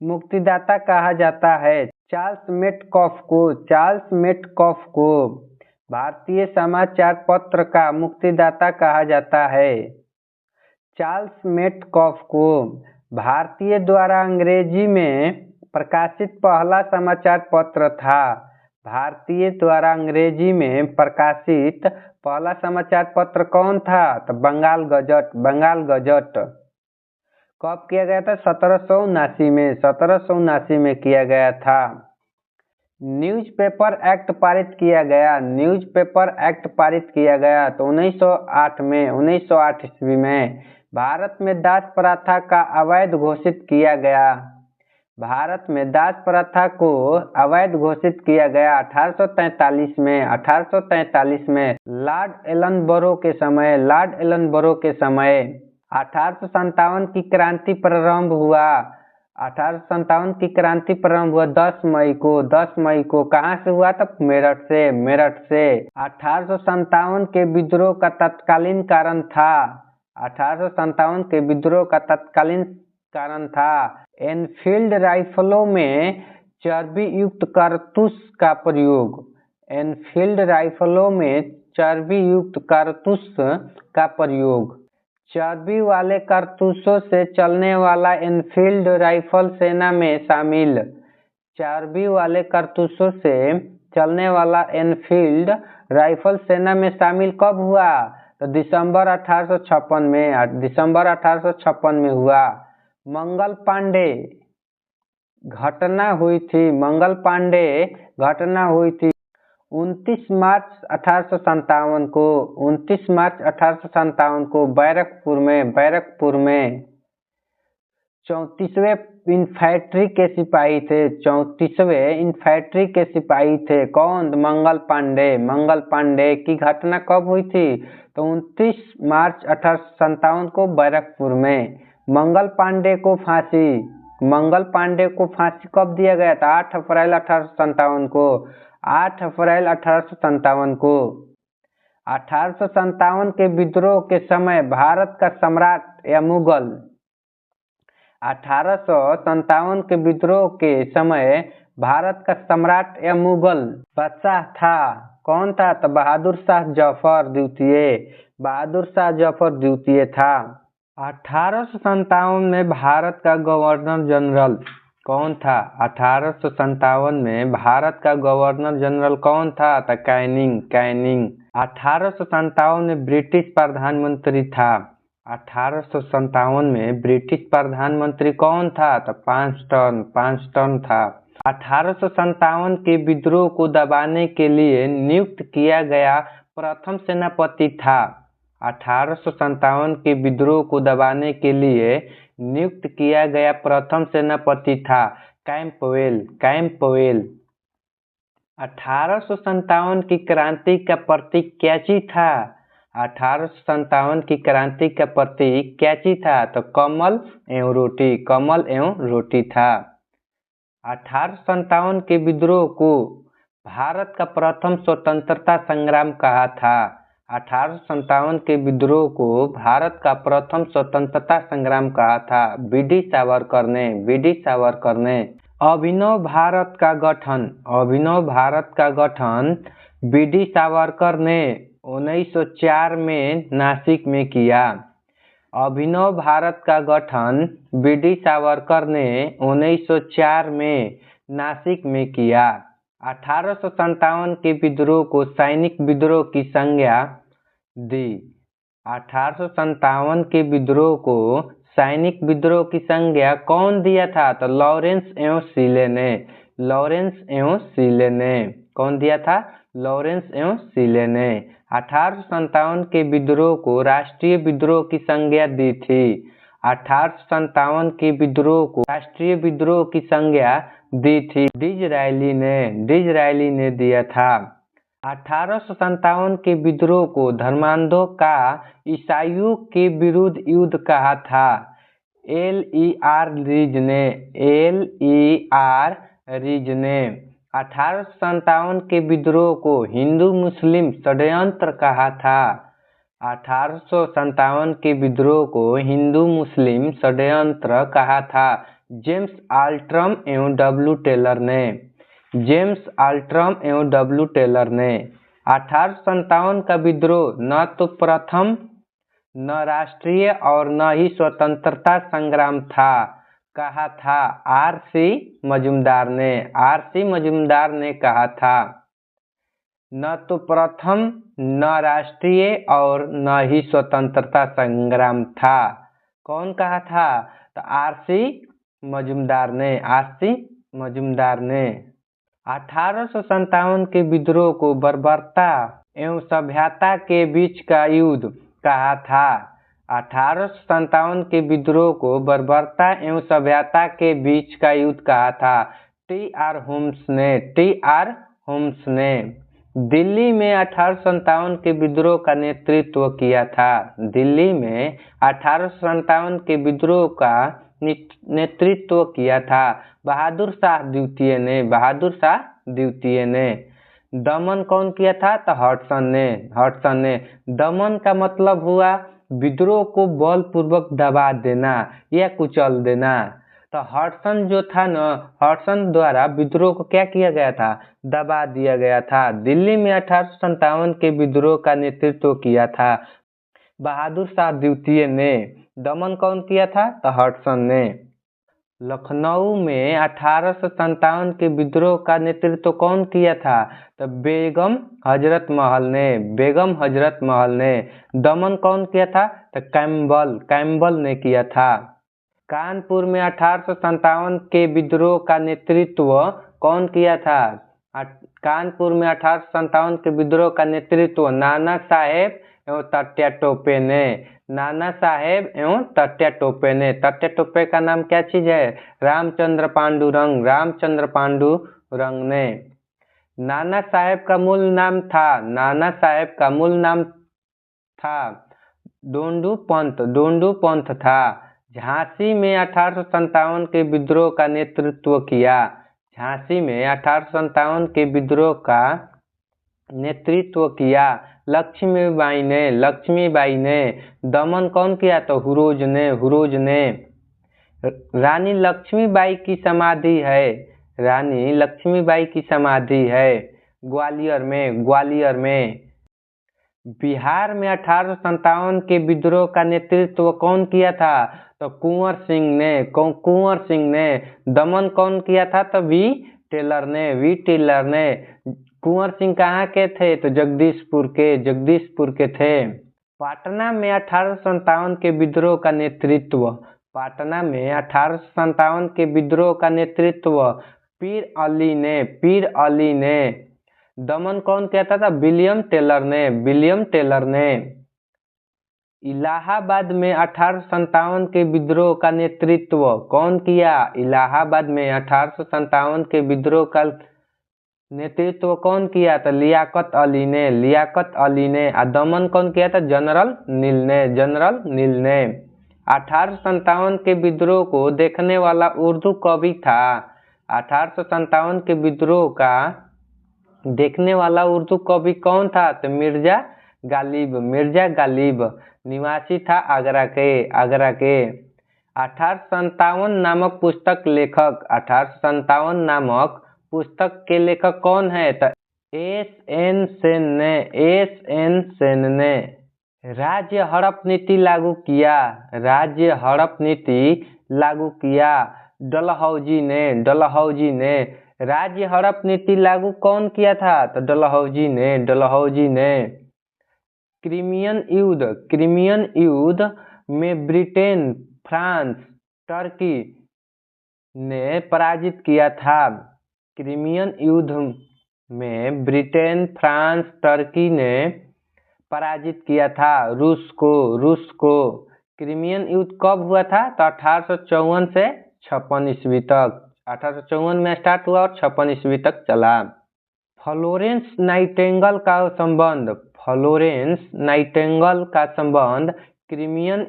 Speaker 1: मुक्तिदाता कहा जाता है? चार्ल्स मेटकॉफ को। चार्ल्स मेटकॉफ को। भारतीय समाचार पत्र का मुक्तिदाता कहा जाता है? चार्ल्स मेटकॉफ को। भारतीय द्वारा अंग्रेजी में प्रकाशित पहला समाचार पत्र था? भारतीय द्वारा अंग्रेजी में प्रकाशित पहला समाचार पत्र कौन था? तो बंगाल गजट। बंगाल गजट। कब किया गया था? 1779 में। 1779 में किया गया था। न्यूज़पेपर एक्ट पारित किया गया। न्यूज़पेपर एक्ट पारित किया गया तो 1908 में। 1908 ईस्वी में। भारत में दास प्रथा का अवैध घोषित किया गया। भारत में दास प्रथा को अवैध घोषित किया गया 1843 में। 1843 में लॉर्ड एलनबरो के समय। लॉर्ड एलनबरो के समय। 1857 की क्रांति प्रारंभ हुआ। 1857 की क्रांति प्रारंभ हुआ 10 मई को। 10 मई को। कहाँ से हुआ था? मेरठ से। मेरठ से। 1857 के विद्रोह का तत्कालीन कारण था। 1857 के विद्रोह का तत्कालीन कारण था एनफील्ड राइफलों में चर्बी युक्त कारतूस का प्रयोग। एनफील्ड राइफलों में चर्बी युक्त कारतूस का प्रयोग। चर्बी वाले कारतूसों से चलने वाला एनफील्ड राइफल सेना में शामिल। चर्बी वाले कारतूसों से चलने वाला एनफील्ड राइफल सेना में शामिल कब हुआ? तो दिसंबर 1856 में। दिसंबर 1856 में हुआ। मंगल पांडे घटना हुई थी। मंगल पांडे घटना हुई थी 29 मार्च 1857 को। 29 मार्च 1857 को बैरकपुर में। बैरकपुर में। 34वें इन्फैंट्री के सिपाही थे। 34वें इन्फैंट्री के सिपाही थे। कौन? मंगल पांडे। मंगल पांडे की घटना कब हुई थी? तो 29 मार्च 1857 को बैरकपुर में। मंगल पांडे को फांसी। मंगल पांडे को फांसी कब दिया गया था? 8 अप्रैल 1857 को। 8 अप्रैल 1857 को। 1857 के विद्रोह के समय भारत का सम्राट या मुगल। 1857 के विद्रोह के समय भारत का सम्राट या मुगल बादशाह था। कौन था? तो बहादुर शाह जफर द्वितीय। बहादुर शाह जफर द्वितीय था। 1857 में भारत का गवर्नर जनरल कौन था? 1857 में भारत का गवर्नर जनरल कौन था? तो कैनिंग। कैनिंग। 1857 में ब्रिटिश प्रधानमंत्री था। 1857 में ब्रिटिश प्रधानमंत्री कौन था? तो पांचटन था। 1857 के विद्रोह को दबाने के लिए नियुक्त किया गया प्रथम सेनापति था। 1857 के विद्रोह को दबाने के लिए नियुक्त किया गया प्रथम सेनापति था कैंपवेल। कैंपवेल। 1857 की क्रांति का प्रतीक क्या चीज था? 1857 की क्रांति का प्रतीक क्या चीज था? तो कमल एवं रोटी। कमल एवं रोटी था। 1857 के विद्रोह को भारत का प्रथम स्वतंत्रता संग्राम कहा था। 1857 के विद्रोह को भारत का प्रथम स्वतंत्रता संग्राम कहा था वीडी सावरकर ने। वीडी सावरकर ने। अभिनव भारत का गठन। अभिनव भारत का गठन वीडी सावरकर ने 1904 में नासिक में किया। अभिनव भारत का गठन वीडी सावरकर ने 1904 में नासिक में किया। 1857 के विद्रोह को सैनिक विद्रोह की संज्ञा दी। 1857 के विद्रोह को सैनिक विद्रोह की संज्ञा कौन दिया था? तो लॉरेंस एवं सीले ने। लॉरेंस एवं सीले ने। कौन दिया था? लॉरेंस एवं सीले ने। 1857 के विद्रोह को राष्ट्रीय विद्रोह की संज्ञा दी थी। 1857 के विद्रोह को राष्ट्रीय विद्रोह की संज्ञा दी थी? डिज़रायली ने दिया था। 1857 के विद्रोह को धर्मांधों का ईसाइयों के विरुद्ध युद्ध कहा था? L.E.R. रीज ने 1857 के विद्रोह को हिंदू मुस्लिम षड्यंत्र कहा था? 1857 के विद्रोह को हिंदू मुस्लिम षड्यंत्र कहा था? जेम्स आल्ट्रम एवं डब्ल्यू टेलर ने। जेम्स आल्ट्रम एवं डब्ल्यू टेलर ने 1857 का विद्रोह न तो प्रथम, न राष्ट्रीय और न ही स्वतंत्रता संग्राम था कहा था? R.C. मजूमदार ने। R.C. मजूमदार ने कहा था। न तो प्रथम, न राष्ट्रीय और न ही स्वतंत्रता संग्राम था। कौन कहा था? तो R.C. मजूमदार ने। R.C. मजूमदार ने 1857 के विद्रोह को बर्बरता एवं सभ्यता के बीच का युद्ध कहा था? 1857 के विद्रोह को बर्बरता एवं सभ्यता के बीच का युद्ध कहा था? T.R. होम्स ने। दिल्ली में 1857 के विद्रोह का नेतृत्व किया था? दिल्ली में 1857 के विद्रोह का नेतृत्व किया था बहादुर शाह द्वितीय ने। बहादुर शाह द्वितीय ने। दमन कौन किया था? तो हडसन ने। दमन का मतलब हुआ विद्रोह को बलपूर्वक दबा देना या कुचल देना। तो हडसन जो था न, हडसन द्वारा विद्रोह को क्या किया गया था? दबा दिया गया था। दिल्ली में 1857 के विद्रोह का नेतृत्व किया था बहादुर शाह द्वितीय ने। दमन कौन किया था? तो हडसन ने। लखनऊ में 1857 के विद्रोह का नेतृत्व कौन किया था? तो बेगम हजरत महल ने। बेगम हजरत महल ने। दमन कौन किया था? तो कैम्बल ने किया था। कानपुर में 1857 के विद्रोह का नेतृत्व कौन किया था? कानपुर में 1857 के विद्रोह का नेतृत्व नाना साहेब एवं तात्या टोपे ने। नाना साहेब एवं तात्या टोपे ने। तात्या टोपे का नाम क्या चीज है? रामचंद्र पांडुरंग ने। नाना साहेब का मूल नाम था डोंडू पंत था। झांसी में 1857 के विद्रोह का नेतृत्व किया? झांसी में 1857 के विद्रोह का नेतृत्व किया लक्ष्मीबाई ने। दमन कौन किया? तो हुरोज ने। रानी लक्ष्मीबाई की समाधि है ग्वालियर में। बिहार में 1857 के विद्रोह का नेतृत्व कौन किया था? तो कुंवर सिंह ने। दमन कौन किया था? तो वी टेलर ने। कुंवर सिंह कहाँ के थे? तो जगदीशपुर के थे। पटना में 1857 के विद्रोह का नेतृत्व पीर अली ने। दमन कौन किया था? विलियम टेलर ने। इलाहाबाद में 1857 के विद्रोह का नेतृत्व कौन किया? इलाहाबाद में 1857 के विद्रोह का नेतृत्व कौन किया? तो लियाकत अली ने। दमन कौन किया था? जनरल नील ने। 1857 के विद्रोह को देखने वाला उर्दू कवि था? 1857 के विद्रोह का देखने वाला उर्दू कवि कौन था? तो मिर्जा गालिब निवासी था आगरा के। 1857 नामक पुस्तक लेखक 1857 नामक पुस्तक के लेखक कौन है? तो S.N. सेन ने। राज्य हड़प नीति लागू किया डलहौजी ने। राज्य हड़प नीति लागू कौन किया था? तो डलहौजी ने। क्रीमियन युद्ध में ब्रिटेन, फ्रांस, टर्की ने पराजित किया था। क्रीमियन युद्ध में ब्रिटेन, फ्रांस, टर्की ने पराजित किया था रूस को। क्रिमियन युद्ध कब हुआ था? तो 1854 से 56 ईस्वी तक। 1854 में स्टार्ट हुआ और 56 ईस्वी तक चला। फ्लोरेंस नाइटिंगेल का संबंध, फ्लोरेंस नाइटिंगेल का संबंध क्रिमियन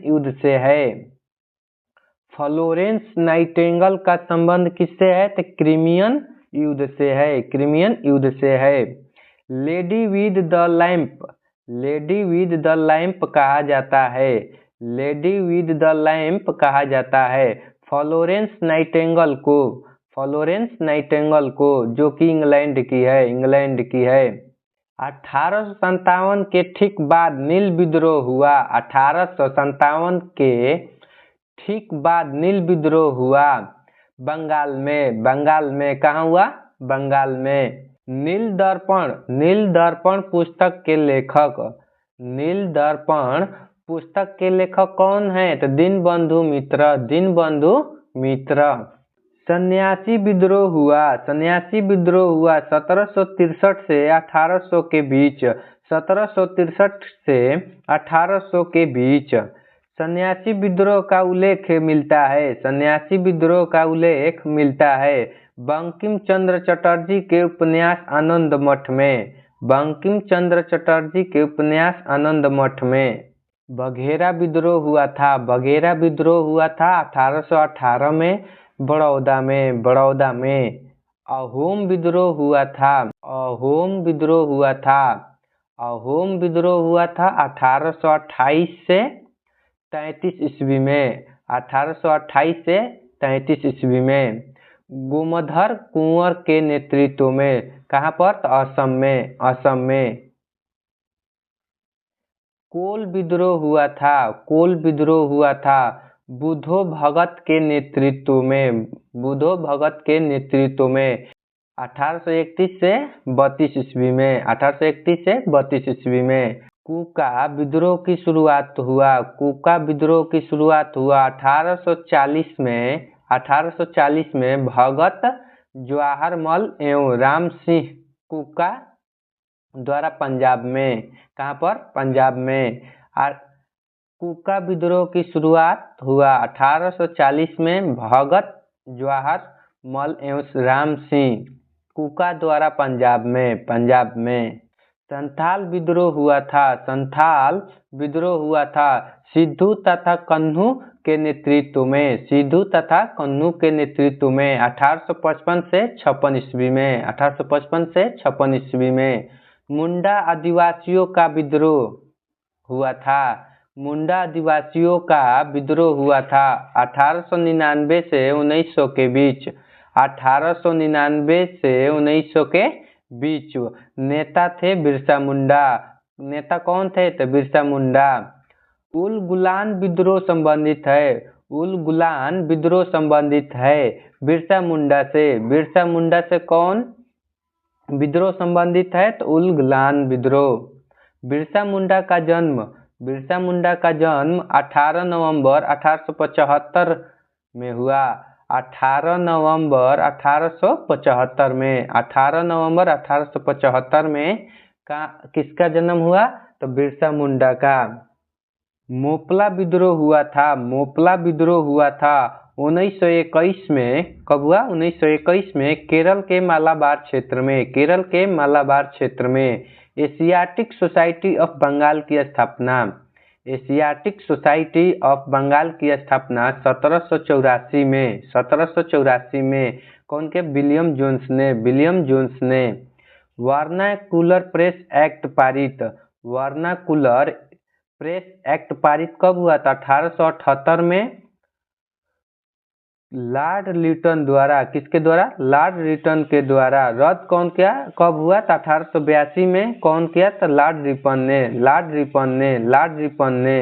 Speaker 1: युद्ध से है। फ्लोरेंस नाइटिंगेल का संबंध किससे है? तो क्रिमियन युद्ध से है, क्रिमियन युद्ध से है। Lady with the lamp, lady with the lamp कहा जाता है, लेडी विद द लैंप कहा जाता है फ्लोरेंस नाइटिंगेल को, फ्लोरेंस नाइटिंगेल को, जो कि इंग्लैंड की है, इंग्लैंड की है। 1857 के ठीक बाद नील विद्रोह हुआ, 1857 के ठीक बाद नील विद्रोह हुआ बंगाल में, बंगाल में कहाँ हुआ? बंगाल में। नील दर्पण पुस्तक के लेखक, नील दर्पण पुस्तक के लेखक कौन है? तो दीनबंधु मित्र, दीनबंधु मित्र। सन्यासी विद्रोह हुआ, सन्यासी विद्रोह हुआ 1763 से 1800 के बीच, 1763 से 1800 के बीच। सन्यासी विद्रोह का उल्लेख मिलता है, सन्यासी विद्रोह का उल्लेख मिलता है बंकिम चंद्र चटर्जी के उपन्यास आनंद मठ में, बंकिम चंद्र चटर्जी के उपन्यास आनंद मठ में। बघेरा विद्रोह हुआ था, बघेरा विद्रोह हुआ था 1818 में बड़ौदा में, बड़ौदा में। अहोम विद्रोह हुआ था, अहोम विद्रोह हुआ था, अहोम विद्रोह हुआ था 1828 से 33 ईस्वी में, 1828 से 33 ईस्वी में। गोमधर कुंवर के नेतृत्व में, कहाँ पर? तो असम में, असम में। कोल विद्रोह हुआ था, कोल विद्रोह हुआ था बुधो भगत के नेतृत्व में, बुधो भगत के नेतृत्व में 1831 से 32 ईस्वी में, 1831 से 32 ईस्वी में। कुका विद्रोह की शुरुआत हुआ, कुका विद्रोह की शुरुआत हुआ 1840 में, 1840 में भगत जवाहरमल एवं राम सिंह कुका द्वारा पंजाब में, कहाँ पर? पंजाब में। कुका विद्रोह की शुरुआत हुआ 1840 में भगत जवाहरमल एवं राम सिंह कुका द्वारा पंजाब में, पंजाब में। संथाल विद्रोह हुआ था, संथाल विद्रोह हुआ था सिद्धू तथा कन्हू के नेतृत्व में, सिद्धू तथा कन्हू के नेतृत्व में 1855 से 56 ईस्वी में, 1855 से 56 ईस्वी में। मुंडा आदिवासियों का विद्रोह हुआ था, मुंडा आदिवासियों का विद्रोह हुआ था 1899 से 1900 के बीच, 1899 से 1900 के बीच। नेता थे बिरसा मुंडा, नेता कौन थे? तो बिरसा मुंडा। उल गुलान विद्रोह संबंधित है, उल गुलान विद्रोह संबंधित है बिरसा मुंडा से, बिरसा मुंडा से कौन विद्रोह संबंधित है? तो उल गुलान विद्रोह। बिरसा मुंडा का जन्म, बिरसा मुंडा का जन्म 18 नवंबर 1875 में हुआ, 18 नवंबर 1875 में, 18 नवंबर 1875 में किसका जन्म हुआ? तो बिरसा मुंडा का। मोपला विद्रोह हुआ था, मोपला विद्रोह हुआ था 1921 में, कब हुआ? 1921 में केरल के मालाबार क्षेत्र में, केरल के मालाबार क्षेत्र में। एशियाटिक सोसाइटी ऑफ बंगाल की स्थापना, एशियाटिक सोसाइटी ऑफ बंगाल की स्थापना 1784 में, 1784 में कौन के? विलियम जोन्स ने, विलियम जोन्स ने। वर्नाकुलर प्रेस एक्ट पारित, वर्नाकुलर प्रेस एक्ट पारित कब हुआ था? 1878 में लॉर्ड लिटन द्वारा, किसके द्वारा? लॉर्ड लिटन के द्वारा। रद्द कौन किया? कब हुआ? 1882 में कौन किया? तो लॉर्ड रिपन ने, लॉर्ड रिपन ने, लॉर्ड रिपन ने।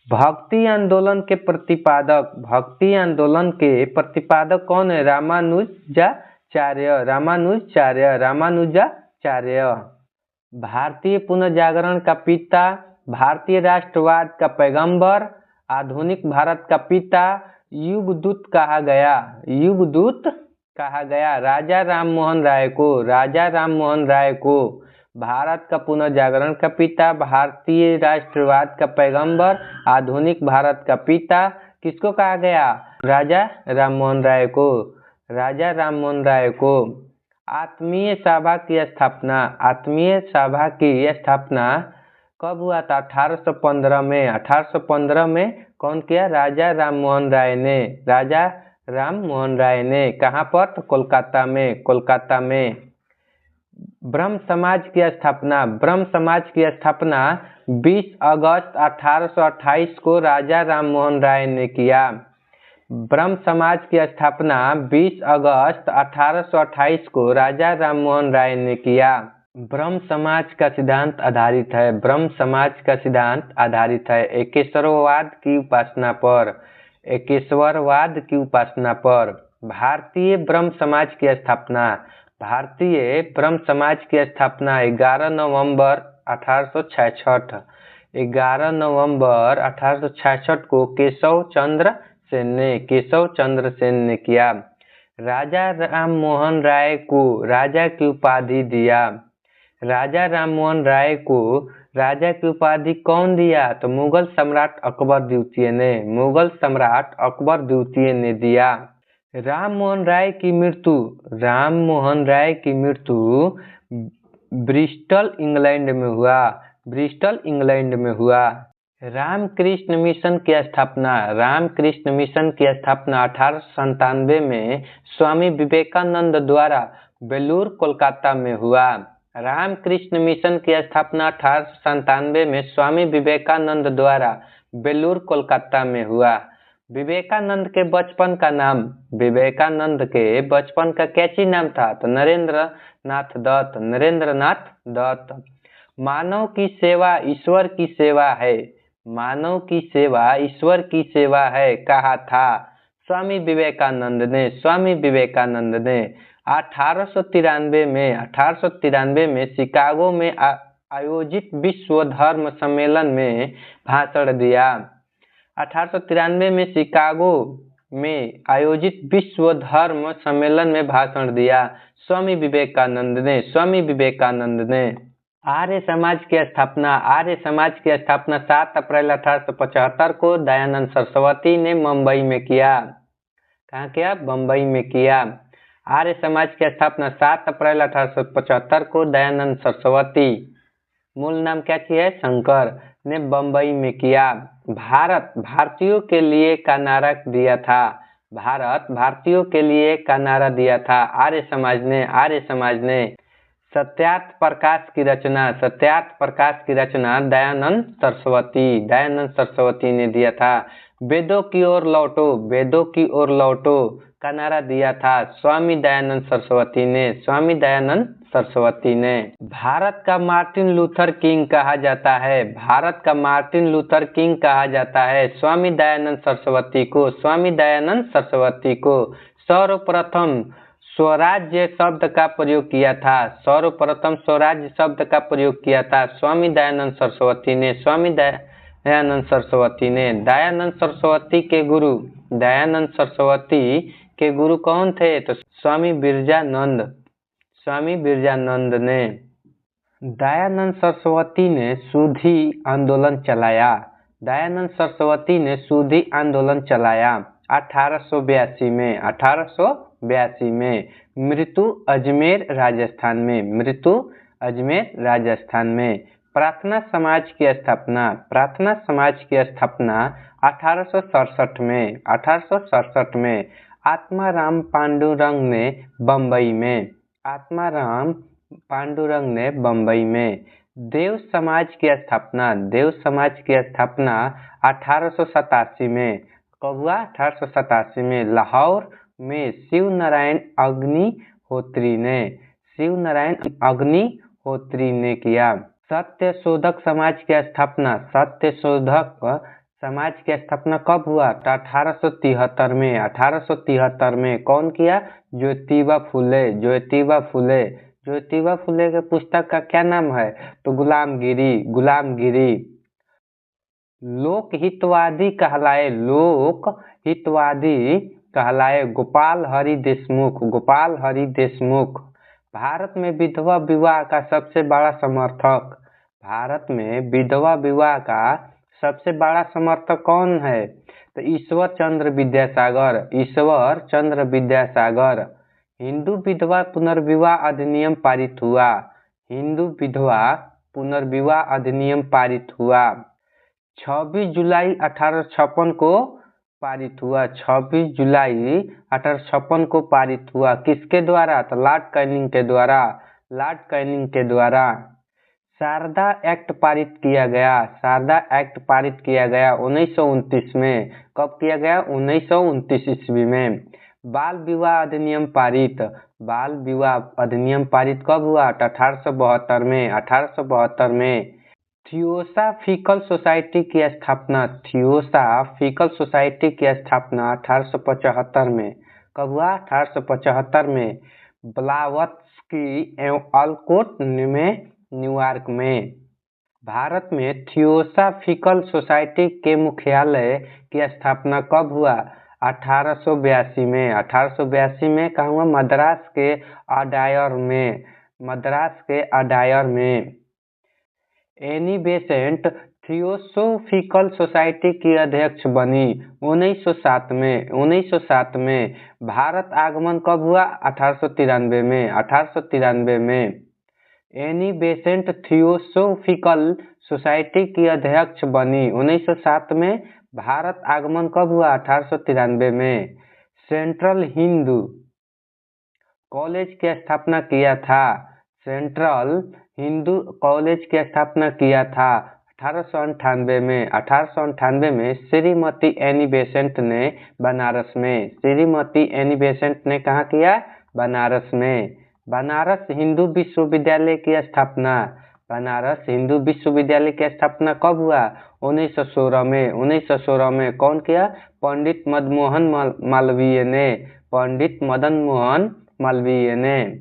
Speaker 1: भक्ति आंदोलन के प्रतिपादक, भक्ति आंदोलन के प्रतिपादक कौन है? रामानुजाचार्य, रामानुजाचार्य, रामानुजाचार्य। भारतीय पुनर्जागरण का पिता, भारतीय राष्ट्रवाद का पैगंबर, आधुनिक भारत का पिता, युगदूत कहा गया, युगदूत कहा गया राजा राममोहन राय को, राजा राममोहन राय को भारत का पुनर्जागरण का पिता, भारतीय राष्ट्रवाद का पैगंबर, आधुनिक भारत का पिता किसको कहा गया? राजा राममोहन राय को। राजा राममोहन राय को। आत्मीय सभा की स्थापना, आत्मीय सभा की स्थापना कब हुआ था? 1815 में। 1815 में कौन किया? राजा राममोहन राय ने। राजा राममोहन राय ने। कहाँ पर? तो कोलकाता में। कोलकाता में। ब्रह्म समाज की स्थापना, ब्रह्म समाज की स्थापना 20 अगस्त 1828 को राजा राममोहन राय ने किया। ब्रह्म समाज की स्थापना 20 अगस्त 1828 को राजा राममोहन राय ने किया। ब्रह्म समाज का सिद्धांत आधारित है, ब्रह्म समाज का सिद्धांत आधारित है एकेश्वरवाद की उपासना पर, एकेश्वरवाद की उपासना पर। भारतीय ब्रह्म समाज की स्थापना, भारतीय ब्रह्म समाज की स्थापना 11 नवंबर 1866, 11 नवंबर 1866 को केशव चंद्र सेन ने, केशव चंद्र सेन ने किया। राजा राममोहन राय को राजा की उपाधि दिया। राजा राममोहन राय को राजा की उपाधि कौन दिया? तो मुगल सम्राट अकबर द्वितीय ने, मुगल सम्राट अकबर द्वितीय ने दिया। राममोहन राय की मृत्यु, राममोहन राय की मृत्यु ब्रिस्टल इंग्लैंड में हुआ, ब्रिस्टल इंग्लैंड में हुआ। रामकृष्ण मिशन की स्थापना, रामकृष्ण मिशन की स्थापना 1897 में स्वामी विवेकानंद द्वारा बेलूर कोलकाता में हुआ। रामकृष्ण मिशन की स्थापना 1897 में स्वामी विवेकानंद द्वारा बेलूर कोलकाता में हुआ। विवेकानंद के बचपन का नाम, विवेकानंद के बचपन का कैची नाम था? तो नरेंद्र नाथ दत्त, नरेंद्र नाथ दत्त। मानव की सेवा ईश्वर की सेवा है, मानव की सेवा ईश्वर की सेवा है कहा था स्वामी विवेकानंद ने, स्वामी विवेकानंद ने। 1893 में शिकागो में आयोजित विश्व धर्म सम्मेलन में भाषण दिया। 1893 में शिकागो में आयोजित विश्व धर्म सम्मेलन में भाषण दिया स्वामी विवेकानंद ने, स्वामी विवेकानंद ने। आर्य समाज की स्थापना, आर्य समाज की स्थापना 7 अप्रैल 1875 को दयानंद सरस्वती ने मुंबई में किया। कहाँ किया? बम्बई में किया। आर्य समाज की स्थापना 7 अप्रैल 1875 को दयानंद सरस्वती, मूल नाम क्या है? शंकर, ने बम्बई में किया। भारत भारतीयों के लिए का नारा दिया था, भारत भारतीयों के लिए का नारा दिया था आर्य समाज ने, आर्य समाज ने। सत्यार्थ प्रकाश की रचना, सत्यार्थ प्रकाश की रचना दयानंद सरस्वती, दयानंद सरस्वती ने दिया था। वेदों की ओर लौटो, वेदों की ओर लौटो का नारा दिया था स्वामी दयानंद सरस्वती ने, स्वामी दयानंद सरस्वती ने। भारत का मार्टिन लूथर किंग कहा जाता है, भारत का मार्टिन लूथर किंग कहा जाता है स्वामी दयानंद सरस्वती को, स्वामी दयानंद सरस्वती को। सर्वप्रथम स्वराज्य शब्द का प्रयोग किया था, सर्वप्रथम स्वराज्य शब्द का प्रयोग किया था स्वामी दयानंद सरस्वती ने, स्वामी दयानंद सरस्वती ने। दयानंद सरस्वती के गुरु, दयानंद सरस्वती के गुरु कौन थे? तो स्वामी बिरजानंद, स्वामी बिरजानंद ने। दयानंद सरस्वती ने सूदी आंदोलन चलाया, दयानंद सरस्वती ने सूदी आंदोलन चलाया 1882 में, 1882 में। मृत्यु अजमेर राजस्थान में, मृत्यु अजमेर राजस्थान में। प्रार्थना समाज की स्थापना, प्रार्थना समाज की स्थापना 1867 में, 1867 में। आत्माराम पांडुरंग ने बम्बई में, आत्माराम पांडुरंग ने बम्बई में। देव समाज की स्थापना, देव समाज की स्थापना 1887 में। कब हुआ? 1887 में। लाहौर में शिव नारायण अग्निहोत्री ने, शिव नारायण अग्निहोत्री ने किया। सत्य शोधक समाज की स्थापना, सत्य शोधक समाज की स्थापना कब हुआ? 1873 में, 1873 में। कौन किया? ज्योतिबा फुले, ज्योतिबा फुले। ज्योतिबा फुले के पुस्तक का क्या नाम है? तो गुलामगिरी, गुलामगिरी। लोक हितवादी कहलाए, लोक हितवादी कहलाए गोपाल हरि देशमुख, गोपाल हरि देशमुख। भारत में विधवा विवाह का सबसे बड़ा समर्थक। भारत में विधवा विवाह का सबसे बड़ा समर्थक कौन है? तो ईश्वर चंद्र विद्यासागर। ईश्वर चंद्र विद्यासागर। हिंदू विधवा पुनर्विवाह अधिनियम पारित हुआ। हिंदू विधवा पुनर्विवाह अधिनियम पारित हुआ। 26 जुलाई 1856 को पारित हुआ। 26 जुलाई 1856 को पारित हुआ। किसके द्वारा? तो लॉर्ड कैनिंग के द्वारा। लॉर्ड कैनिंग के द्वारा। शारदा एक्ट पारित किया गया। शारदा एक्ट पारित किया गया 1929 में। कब किया गया? 1929 ईस्वी में। बाल विवाह अधिनियम पारित। बाल विवाह अधिनियम पारित कब हुआ? 1872 में। 1872 में। थियोसाफिकल सोसाइटी की स्थापना। थियोसाफिकल सोसाइटी की स्थापना 1875 में। कब हुआ? 1875 में। ब्लावत्स्की एवं ऑलकोट में, न्यूयॉर्क में। भारत में थियोसाफिकल सोसाइटी के मुख्यालय की स्थापना कब हुआ? 1882 में। 1882 में कहाँ हुआ? मद्रास के अडायर में। मद्रास के अडायर में। एनी बेसेंट थियोसोफिकल सोसाइटी की अध्यक्ष बनी 1907 में। 1907 में। भारत आगमन कब हुआ? 1893 में। 1893 में। एनी बेसेंट थियोसोफिकल सोसाइटी की अध्यक्ष बनी 1907 में। भारत आगमन कब हुआ? 1893 में। सेंट्रल हिंदू कॉलेज की स्थापना किया था। सेंट्रल हिंदू कॉलेज की स्थापना किया था 1898 में। 1898 में श्रीमती एनी बेसेंट ने बनारस में। श्रीमती एनी बेसेंट ने कहाँ किया? बनारस में। बनारस हिंदू विश्वविद्यालय की स्थापना। बनारस हिंदू विश्वविद्यालय की स्थापना कब हुआ? 1916 में। 1916 में। कौन किया? पंडित मदन मालवीय ने। पंडित मदन मोहन मालवीय ने।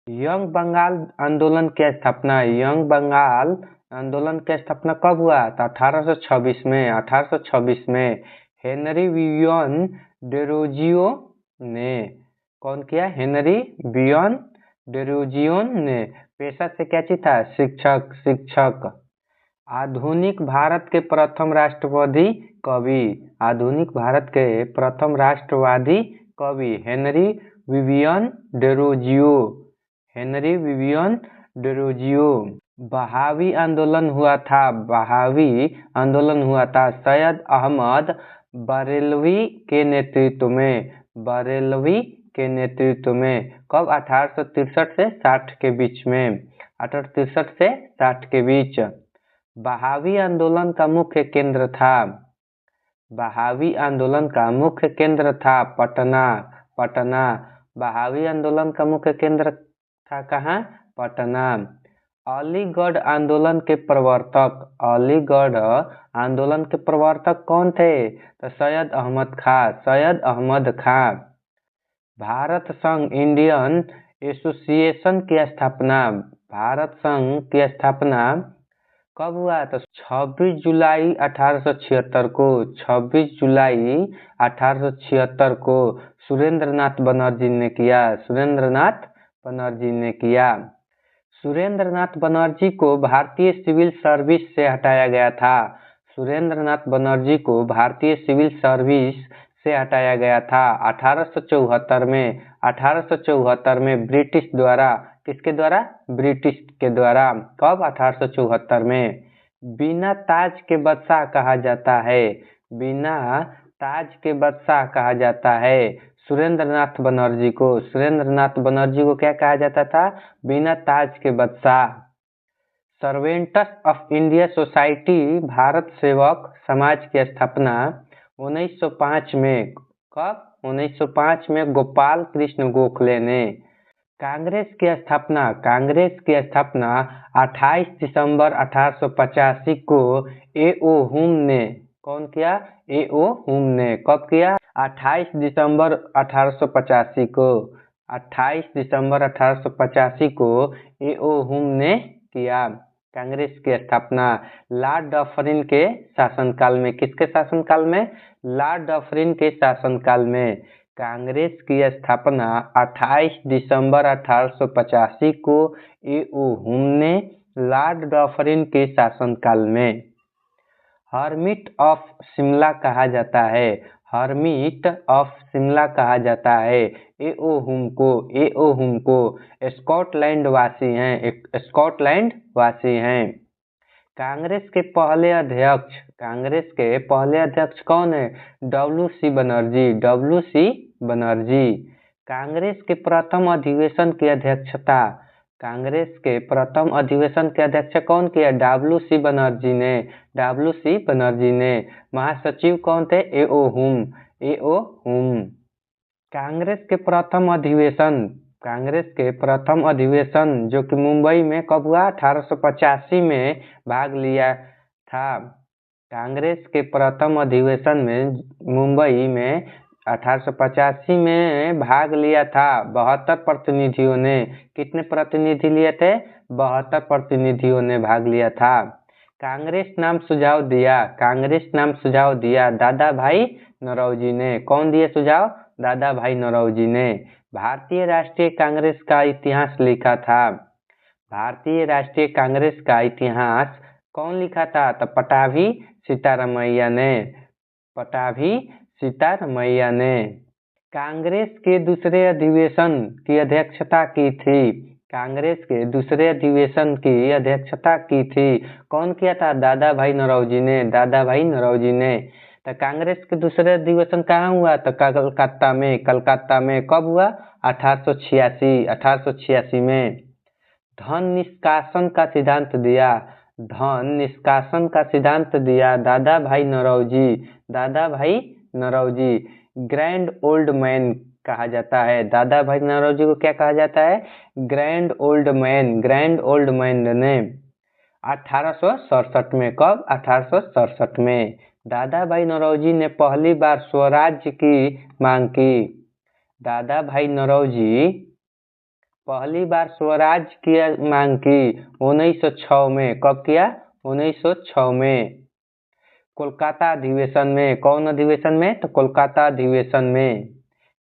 Speaker 1: यंग बंगाल आंदोलन की स्थापना। यंग बंगाल आंदोलन की स्थापना कब हुआ? तो 1826 में। 1826 में। हेनरी विवियन डेरोजियो ने। कौन किया? हेनरी विवियन डेरोजियो ने। पेशा से क्या चीज था? शिक्षक। शिक्षक। आधुनिक भारत के प्रथम राष्ट्रवादी कवि। आधुनिक भारत के प्रथम राष्ट्रवादी कवि Henry Vivian Derozio. Henry Vivian Derozio. Wahabi आंदोलन हुआ था। बहावी आंदोलन हुआ था सैयद अहमद बरेलवी के नेतृत्व में। बरेलवी के नेतृत्व में। कब? 1863 से 60 के बीच में। 1863 से 60 के बीच। बहावी आंदोलन का मुख्य केंद्र था। बहावी आंदोलन का मुख्य केंद्र था पटना। पटना। बहावी आंदोलन का मुख्य केंद्र था कहाँ? पटना। अलीगढ़ आंदोलन के प्रवर्तक। अलीगढ़ आंदोलन के प्रवर्तक कौन थे? तो सैयद अहमद खां। सैयद अहमद खां। भारत संघ इंडियन एसोसिएशन की स्थापना। भारत संघ की स्थापना कब हुआ? तो 26 जुलाई 1876 को। 26 जुलाई 1876 को सुरेंद्रनाथ बनर्जी ने किया। सुरेंद्रनाथ बनर्जी ने किया। सुरेंद्रनाथ बनर्जी को भारतीय सिविल सर्विस से हटाया गया था। सुरेंद्रनाथ बनर्जी को भारतीय सिविल सर्विस से हटाया गया था 1874 में। 1874 में ब्रिटिश द्वारा। किसके द्वारा? ब्रिटिश के द्वारा। कब? 1874 में। बिना ताज के बादशाह कहा जाता है। बिना ताज के बादशाह कहा जाता है सुरेंद्रनाथ बनर्जी को। सुरेंद्रनाथ बनर्जी को क्या कहा जाता था? बिना ताज के बादशाह। Servants of India society Bharat सेवक समाज की स्थापना 1905 में। कब? 1905 में गोपाल कृष्ण गोखले ने। कांग्रेस की स्थापना। कांग्रेस की स्थापना 28 दिसंबर 1885 को ए.ओ. हुम ने। कौन किया? ए.ओ. हुम ने। कब किया? 28 दिसंबर 1885 को। 28 दिसंबर 1885 को ए.ओ. हुम ने किया कांग्रेस की स्थापना। लॉर्ड डफरिन के शासनकाल में। किसके शासनकाल में? लॉर्ड डफरिन के शासनकाल में। कांग्रेस की स्थापना 28 दिसंबर 1885 को ए.ओ. हुम ने लॉर्ड डफरिन के शासनकाल में हर्मिट ऑफ शिमला कहा जाता है। हर्मिट ऑफ शिमला कहा जाता है। ए.ओ. हुम को स्कॉटलैंड वासी हैं। कांग्रेस के पहले अध्यक्ष कौन है? डब्ल्यू.सी. बनर्जी। कांग्रेस के प्रथम अधिवेशन की अध्यक्षता कौन किया? डब्ल्यू.सी. बनर्जी ने। महासचिव कौन थे? ए.ओ. हुम। कांग्रेस के प्रथम अधिवेशन जो कि मुंबई में कब हुआ? 1885 में भाग लिया था। कांग्रेस के प्रथम अधिवेशन में मुंबई में 1885 में भाग लिया था 72 प्रतिनिधियों ने। कितने प्रतिनिधि लिए थे? 72 प्रतिनिधियों ने भाग लिया था। कांग्रेस नाम सुझाव दिया दादा भाई नौरोजी ने। कौन दिए सुझाव? दादा भाई नौरोजी ने। भारतीय राष्ट्रीय कांग्रेस का इतिहास लिखा था। भारतीय राष्ट्रीय कांग्रेस का इतिहास कौन लिखा था? तो पटाभी सीतारामैया ने। कांग्रेस के दूसरे अधिवेशन की अध्यक्षता की थी। कौन किया था? दादा भाई नौरोजी ने। तो कांग्रेस के दूसरे अधिवेशन कहाँ हुआ? तो कलकत्ता में। कब हुआ? 1886 में। धन निष्कासन का सिद्धांत दिया दादा भाई नौरोजी। ग्रैंड ओल्ड मैन कहा जाता है। दादा भाई नौरोजी को क्या कहा जाता है? ग्रैंड ओल्ड मैन ने। 1867 में। कब? 1867 में। दादा भाई नौरोजी ने पहली बार स्वराज्य की मांग की। दादा भाई नौरोजी पहली बार स्वराज्य की मांग की 1906 में। कब किया? 1906 में। कोलकाता अधिवेशन में। कौन अधिवेशन में? तो कोलकाता अधिवेशन में।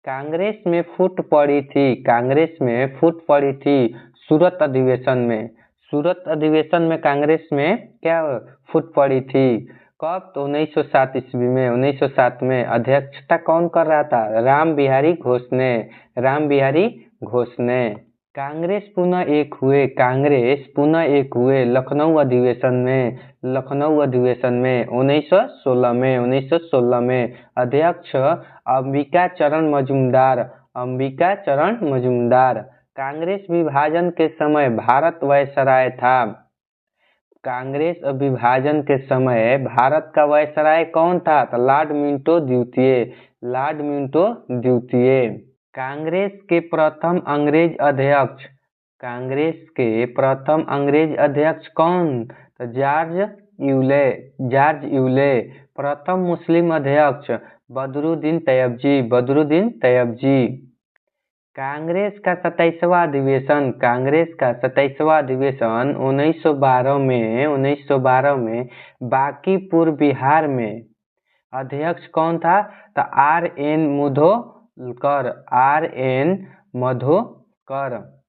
Speaker 1: कांग्रेस में फूट पड़ी थी सूरत अधिवेशन में कांग्रेस में क्या फूट पड़ी थी? कब? तो 1907 ईस्वी में। 1907 में। अध्यक्षता कौन कर रहा था? राम बिहारी घोष ने। कांग्रेस पुनः एक हुए लखनऊ अधिवेशन में 1916 में। अध्यक्ष अंबिका चरण मजूमदार। कांग्रेस विभाजन के समय भारत वायसराय था। कांग्रेस विभाजन के समय भारत का वायसराय कौन था? तो लॉर्ड मिंटो द्वितीय। कांग्रेस के प्रथम अंग्रेज अध्यक्ष कौन? तो जॉर्ज यूले। प्रथम मुस्लिम अध्यक्ष बदरुद्दीन तैयबजी। कांग्रेस का 27वां अधिवेशन 1912 में बांकीपुर बिहार में। अध्यक्ष कौन था? तो आर.एन. मधोकर।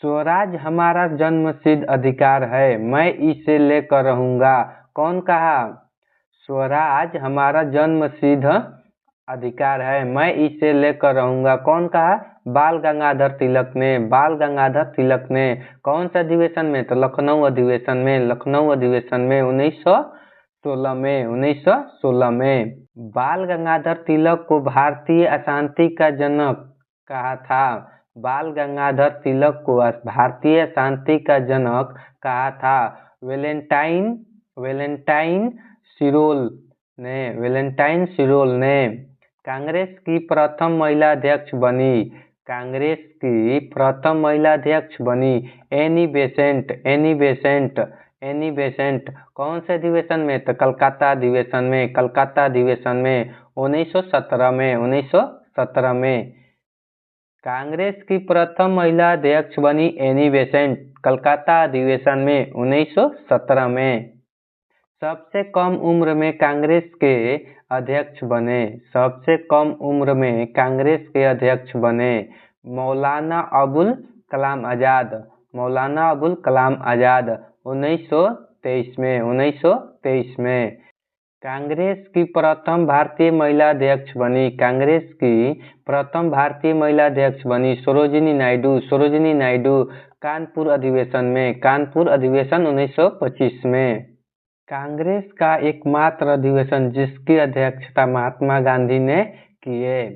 Speaker 1: स्वराज हमारा जन्मसिद्ध अधिकार है, मैं इसे लेकर रहूंगा। कौन कहा? स्वराज हमारा जन्मसिद्ध अधिकार है, मैं इसे लेकर रहूंगा। कौन कहा? बाल गंगाधर तिलक ने। कौन से अधिवेशन में? तो लखनऊ अधिवेशन में 1916 में। बाल गंगाधर तिलक को भारतीय अशांति का जनक कहा था। वेलेंटाइन सिरोल ने। कांग्रेस की प्रथम महिला अध्यक्ष बनी एनी बेसेंट। कौन से अधिवेशन में? तो कलकत्ता अधिवेशन में 1917 में। कांग्रेस की प्रथम महिला अध्यक्ष बनी एनी बेसेंट कलकत्ता अधिवेशन में 1917 में। सबसे कम उम्र में कांग्रेस के अध्यक्ष बने। सबसे कम उम्र में कांग्रेस के अध्यक्ष बने मौलाना अबुल कलाम आजाद। मौलाना अबुल कलाम आजाद 1923 में 1923 में। कांग्रेस की प्रथम भारतीय महिला अध्यक्ष बनी। कांग्रेस की प्रथम भारतीय महिला अध्यक्ष बनी सरोजिनी नायडू। सरोजिनी नायडू कानपुर अधिवेशन में। कानपुर अधिवेशन 1925 में। कांग्रेस का एकमात्र अधिवेशन जिसकी अध्यक्षता महात्मा गांधी ने किए।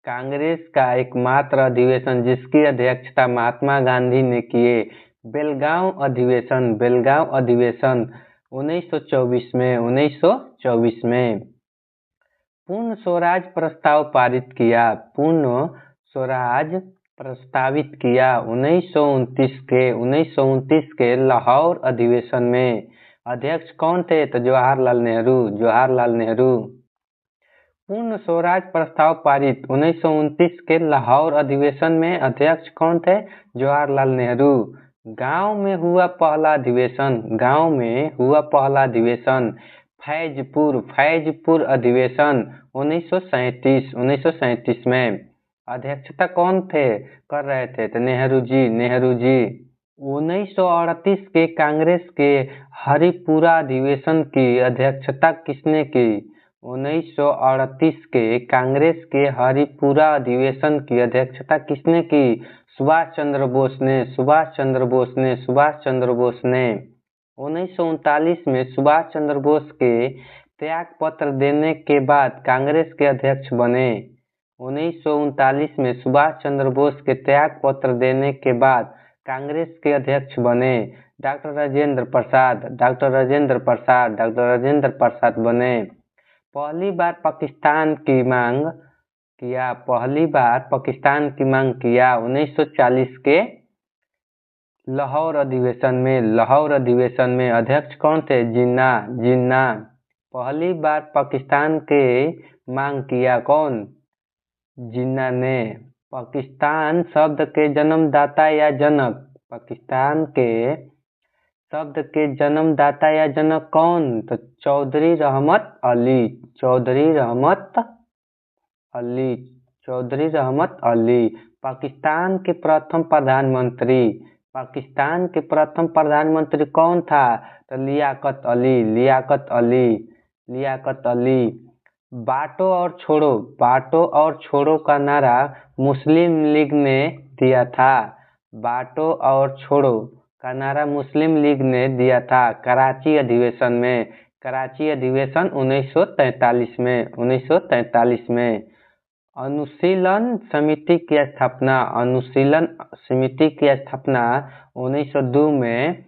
Speaker 1: कांग्रेस का एकमात्र अधिवेशन जिसकी अध्यक्षता महात्मा गांधी ने किए बेलगांव अधिवेशन। बेलगांव अधिवेशन 1924 में 1924 में। पूर्ण स्वराज प्रस्ताव पारित किया। पूर्ण स्वराज प्रस्तावित किया 1929 के लाहौर अधिवेशन में। अध्यक्ष कौन थे? तो जवाहरलाल नेहरू। जवाहरलाल नेहरू। पूर्ण स्वराज प्रस्ताव पारित 1929 के लाहौर अधिवेशन में। अध्यक्ष कौन थे? जवाहरलाल नेहरू। गांव में हुआ पहला अधिवेशन। गांव में हुआ पहला अधिवेशन फैजपुर अधिवेशन 1937 में। अध्यक्षता कौन थे कर रहे थे? तो नेहरू जी। नेहरू जी। 1938 के कांग्रेस के हरिपुरा अधिवेशन की अध्यक्षता किसने की? 1938 के कांग्रेस के हरिपुरा अधिवेशन की अध्यक्षता किसने की? सुभाष चंद्र बोस ने। सुभाष चंद्र बोस ने। सुभाष चंद्र बोस ने। 1939 में सुभाष चंद्र बोस के त्याग पत्र देने के बाद कांग्रेस के अध्यक्ष बने। 1939 में सुभाष चंद्र बोस के त्याग पत्र देने के बाद कांग्रेस के अध्यक्ष बने doctor Rajendra Prasad. Doctor Rajendra Prasad. Doctor Rajendra Prasad बने। पहली बार पाकिस्तान की मांग किया। पहली बार पाकिस्तान की मांग किया 1940 के लाहौर अधिवेशन में। लाहौर अधिवेशन में। अध्यक्ष कौन थे? जिन्ना। जिन्ना। पहली बार पाकिस्तान के मांग किया कौन? जिन्ना ने। पाकिस्तान शब्द के जन्मदाता या जनक। पाकिस्तान के शब्द के जन्मदाता या जनक कौन? तो चौधरी रहमत अली। चौधरी रहमत अली। चौधरी रहमत अली। पाकिस्तान के प्रथम प्रधानमंत्री। पाकिस्तान के प्रथम प्रधानमंत्री कौन था? तो लियाकत अली। लियाकत अली। लियाकत अली। बांटो और छोड़ो। बांटो और छोड़ो का नारा मुस्लिम लीग ने दिया था। बांटो और छोड़ो का नारा मुस्लिम लीग ने दिया था कराची अधिवेशन में। कराची अधिवेशन 1943 में। 1943 में। अनुशीलन समिति की स्थापना। अनुशीलन समिति की स्थापना 1902 में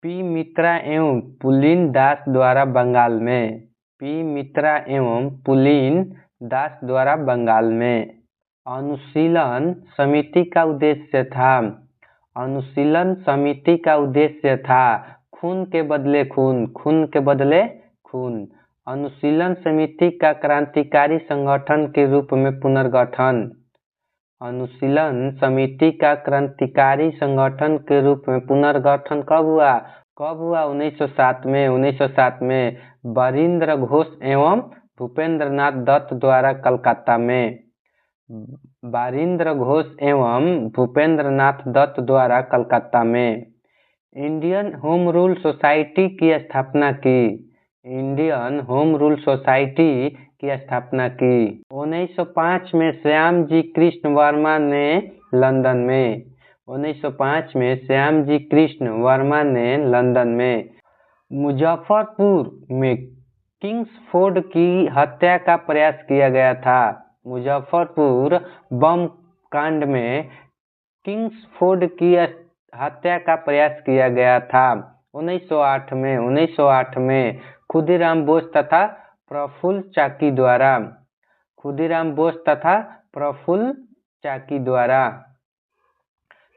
Speaker 1: पी मित्रा एवं पुलिन दास द्वारा बंगाल में। पी मित्रा एवं पुलिन दास द्वारा बंगाल में। अनुशीलन समिति का उद्देश्य था। अनुशीलन समिति का उद्देश्य था खून के बदले खून। खून के बदले खून। अनुशीलन समिति का क्रांतिकारी संगठन के रूप में पुनर्गठन। अनुशीलन समिति का क्रांतिकारी संगठन के रूप में पुनर्गठन कब हुआ? कब हुआ? 1907 में। 1907 में बरिंद्र घोष एवं भूपेंद्र नाथ दत्त द्वारा कलकत्ता में। बरिंद्र घोष एवं भूपेंद्र नाथ दत्त द्वारा कलकत्ता में। इंडियन होम रूल सोसाइटी की स्थापना की। इंडियन होम रूल सोसाइटी की स्थापना की 1905 में श्याम जी कृष्ण वर्मा ने लंदन में। 1905 में श्याम जी कृष्ण वर्मा ने लंदन में। मुजफ्फरपुर में किंग्सफोर्ड की हत्या का प्रयास किया गया था। मुजफ्फरपुर बम कांड में किंग्सफोर्ड की हत्या का प्रयास किया गया था 1908 में। 1908 में खुदीराम बोस तथा प्रफुल्ल चाकी द्वारा। खुदीराम बोस तथा प्रफुल्ल चाकी द्वारा।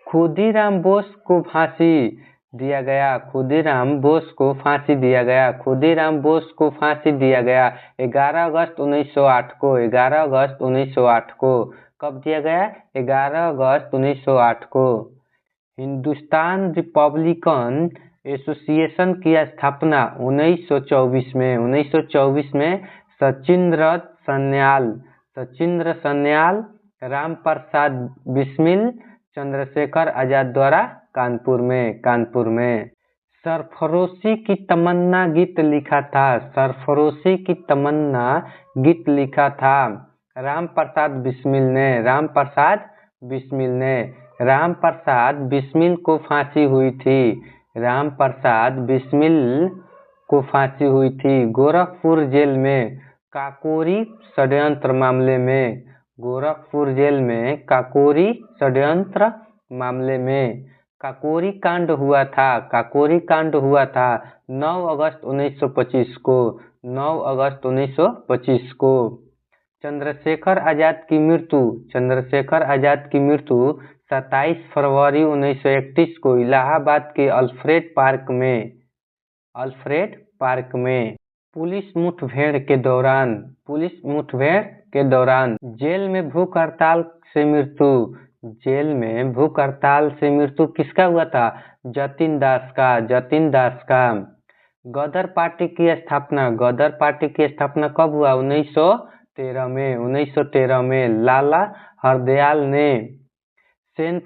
Speaker 1: खुदीराम बोस को फांसी दिया गया। खुदीराम बोस को फांसी दिया गया। खुदीराम बोस को फांसी दिया गया 11 अगस्त 1908 को। 11 अगस्त 1908 को। कब दिया गया? 11 अगस्त 1908 को। हिंदुस्तान रिपब्लिकन एसोसिएशन की स्थापना 1924 में। 1924 में सचिंद्र सन्याल, राम प्रसाद बिस्मिल, चंद्रशेखर आजाद द्वारा कानपुर में। सरफरोशी की तमन्ना गीत लिखा था। सरफरोशी की तमन्ना गीत लिखा था राम प्रसाद बिस्मिल ने। राम प्रसाद बिस्मिल को फांसी हुई थी। राम प्रसाद बिस्मिल को फांसी हुई थी गोरखपुर जेल में काकोरी षड्यंत्र मामले में। गोरखपुर जेल में काकोरी षड्यंत्र मामले में काकोरी कांड हुआ था। 9 अगस्त 1925 को। 9 अगस्त 1925 को। चंद्रशेखर आजाद की मृत्यु 27 फरवरी 1931 को इलाहाबाद के अल्फ्रेड पार्क में पुलिस मुठभेड़ के दौरान जेल में भूख हड़ताल से मृत्यु किसका हुआ था? जतिन दास का। गदर पार्टी की स्थापना कब हुआ? 1913 में लाला हरदयाल ने सैन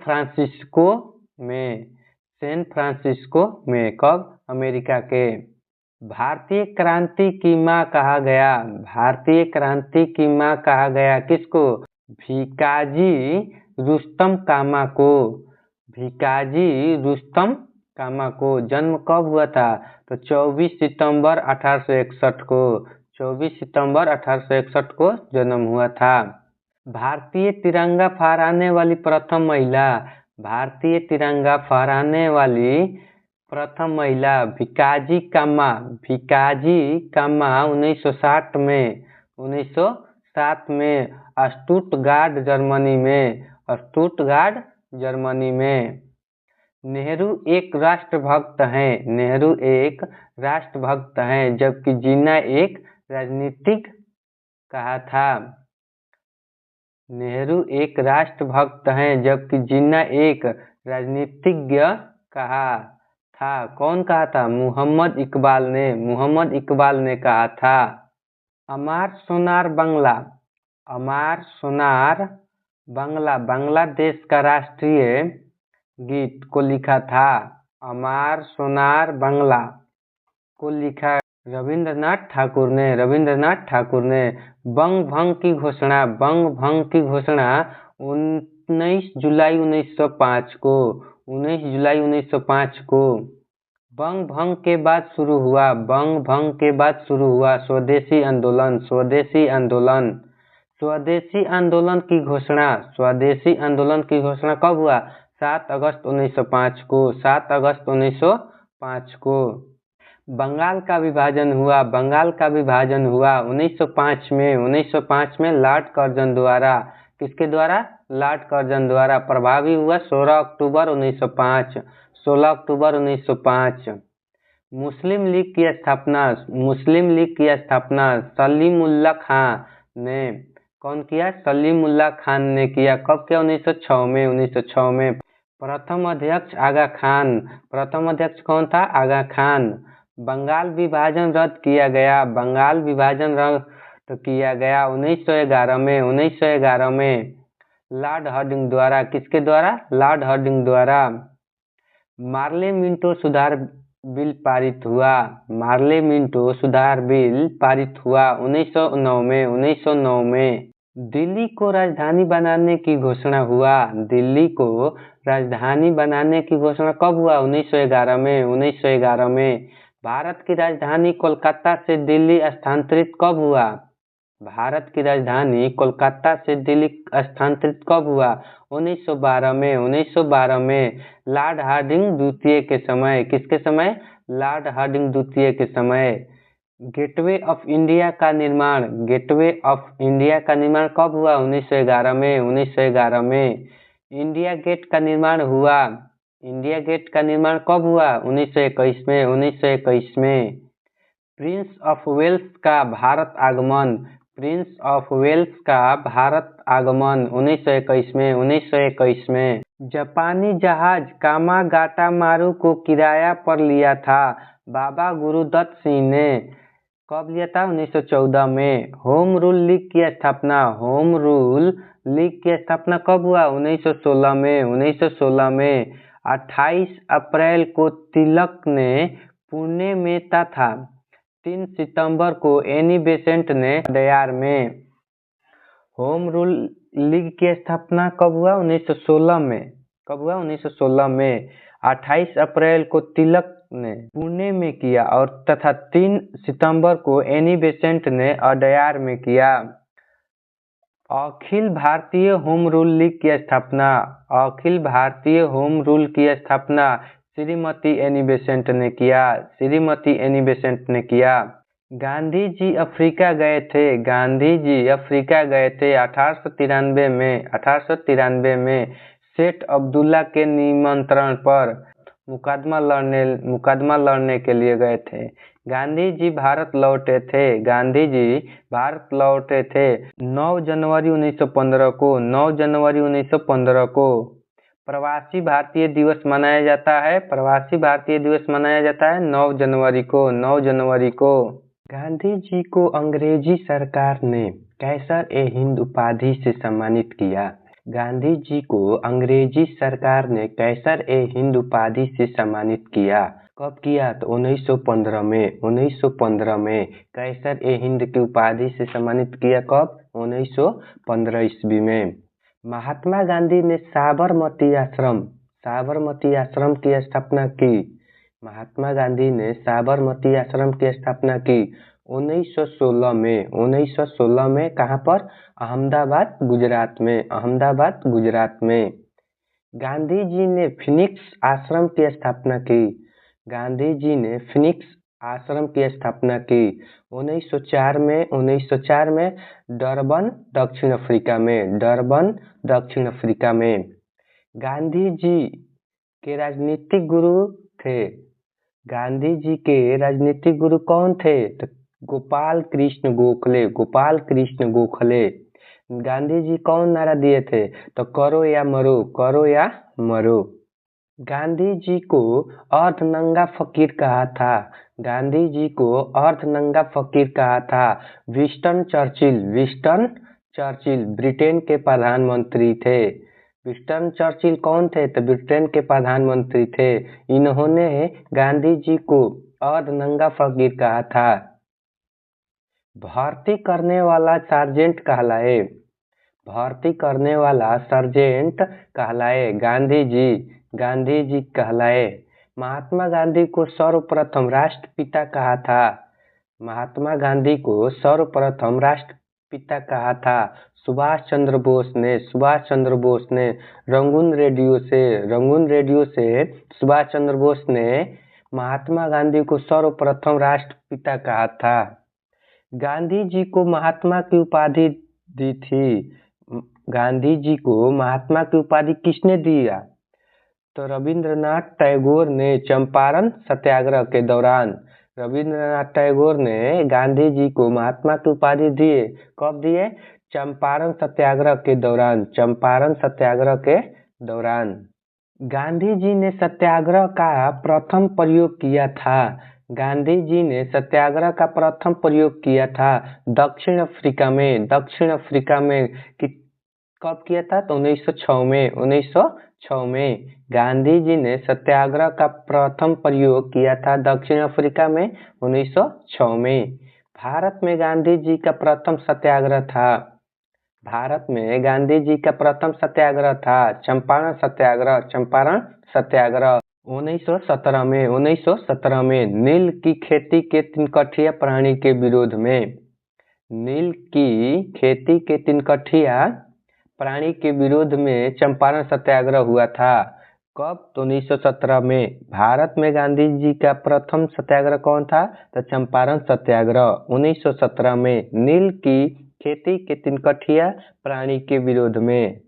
Speaker 1: फ्रांसिस्को में कब? अमेरिका के। भारतीय क्रांति की मां कहा गया किसको? भिकाजी रुस्तम कामा को। जन्म कब हुआ था? तो 24 सितंबर 1861 को। 24 सितंबर 1861 को जन्म हुआ था। भारतीय तिरंगा फहराने वाली प्रथम महिला भिकाजी कामा 1960 में स्टुटगार्ट जर्मनी में। नेहरू एक राष्ट्रभक्त हैं जबकि जिन्ना एक राजनीतिक कहा था। नेहरू एक राष्ट्रभक्त हैं जबकि जिन्ना एक राजनीतिज्ञ कहा था। कौन कहा था? मोहम्मद इकबाल ने कहा था। अमार सोनार बांग्ला बांग्लादेश का राष्ट्रीय गीत को लिखा था। अमार सोनार बांग्ला को लिखा रविंद्रनाथ ठाकुर ने। बंग भंग की घोषणा 19 जुलाई 1905 को। बंग भंग के बाद शुरू हुआ स्वदेशी आंदोलन की घोषणा कब हुआ? 7 अगस्त 1905 को। बंगाल का विभाजन हुआ 1905 में लॉर्ड कर्जन द्वारा। किसके द्वारा? लॉर्ड कर्जन द्वारा। प्रभावी हुआ 16 अक्टूबर 1905। मुस्लिम लीग की स्थापना सलीमुल्लाह खान ने। कौन किया? सलीमुल्लाह खान ने किया। कब किया? 1906 में। प्रथम अध्यक्ष कौन था? आगा खान। बंगाल विभाजन रद्द किया गया 1911 में लॉर्ड हार्डिंग द्वारा। किसके द्वारा? लॉर्ड हार्डिंग द्वारा। मार्ले मिंटो सुधार बिल पारित हुआ 1909 में। दिल्ली को राजधानी बनाने की घोषणा कब हुआ? 1911 में। भारत की राजधानी कोलकाता से दिल्ली स्थानांतरित कब हुआ? 1912 में लॉर्ड हार्डिंग द्वितीय के समय। किसके समय? लॉर्ड हार्डिंग द्वितीय के समय। गेटवे ऑफ इंडिया का निर्माण कब हुआ? 1911 में। इंडिया गेट का निर्माण कब हुआ? 1921 में। प्रिंस ऑफ वेल्स का भारत आगमन 1921 में। जापानी जहाज कामागाटामारू को किराया पर लिया था बाबा गुरुदत्त सिंह ने। कब लिया था? 1914 में। होम रूल लीग की स्थापना कब हुआ? 1916 में। 1916 में 28 अप्रैल को तिलक ने पुणे में तथा 3 सितंबर को एनी बेसेंट ने अडयार में। होम रूल लीग की स्थापना कब हुआ? 1916 में। कब हुआ? 1916 में। 28 अप्रैल को तिलक ने पुणे में किया और तथा 3 सितंबर को एनी बेसेंट ने अडयार में किया। Akhil Bharatiya home rule league की स्थापना श्रीमती एनी बेसेंट ने किया। गांधी जी अफ्रीका गए थे 1893 में सेठ अब्दुल्ला के निमंत्रण पर मुकदमा लड़ने के लिए गए थे। गांधी जी भारत लौटे थे 9 जनवरी 1915 को। प्रवासी भारतीय दिवस मनाया जाता है 9 जनवरी को। गांधी जी को अंग्रेजी सरकार ने कैसर-ए-हिंद उपाधि से सम्मानित किया। गांधी जी को अंग्रेजी सरकार ने कैसर-ए-हिंद उपाधि से सम्मानित किया। कब किया? तो 1915 में कैसर-ए-हिंद की उपाधि से सम्मानित किया। कब? 1915 ईस्वी में। महात्मा गांधी ने साबरमती आश्रम की स्थापना की। महात्मा गांधी ने साबरमती आश्रम की स्थापना की 1916 में। कहाँ पर? अहमदाबाद गुजरात में। गांधी जी ने फिनिक्स आश्रम की स्थापना की। 1904 में डरबन दक्षिण अफ्रीका में। गांधी जी के राजनीतिक गुरु कौन थे? तो गोपाल कृष्ण गोखले। गांधी जी कौन नारा दिए थे? तो करो या मरो। गांधी जी को अर्धनंगा फकीर कहा था। विंस्टन चर्चिल ब्रिटेन के प्रधानमंत्री थे। विंस्टन चर्चिल कौन थे? तो ब्रिटेन के प्रधानमंत्री थे। इन्होंने गांधी जी को अर्धनंगा फकीर कहा था। भर्ती करने वाला सार्जेंट कहलाए गांधी जी कहलाए। महात्मा गांधी को सर्वप्रथम राष्ट्रपिता कहा था सुभाष चंद्र बोस ने। रंगून रेडियो से सुभाष चंद्र बोस ने महात्मा गांधी को सर्वप्रथम राष्ट्रपिता कहा था। गांधी जी को महात्मा की उपाधि दी थी। गांधी जी को महात्मा की उपाधि किसने दिया? तो रविंद्रनाथ टैगोर ने चंपारण सत्याग्रह के दौरान गांधी जी को महात्मा की उपाधि दिए। कब दिए? चंपारण सत्याग्रह के दौरान। गांधी जी ने सत्याग्रह का प्रथम प्रयोग किया था दक्षिण अफ्रीका में। कब किया था? तो 1906 में। गांधी जी ने सत्याग्रह का प्रथम प्रयोग किया था दक्षिण अफ्रीका में 1906 में। भारत में गांधी जी का प्रथम सत्याग्रह था चंपारण सत्याग्रह 1917 में। नील की खेती के तिनकठिया प्राणी के विरोध में। चंपारण सत्याग्रह हुआ था। कब? तो 1917 में। भारत में गांधी जी का प्रथम सत्याग्रह कौन था? तो चंपारण सत्याग्रह 1917 में। नील की खेती के तिनकठिया प्राणी के विरोध में।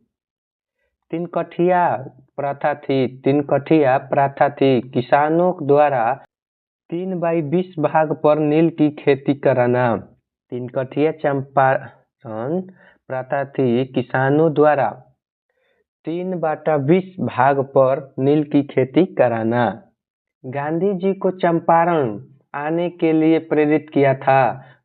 Speaker 1: तिनकठिया प्रथा थी किसानों द्वारा 3/20 भाग पर नील की खेती कराना। तिनकठिया चंपारण प्रथा थी किसानों द्वारा 3/20 भाग पर नील की खेती कराना। गांधी जी को चंपारण आने के लिए प्रेरित किया था।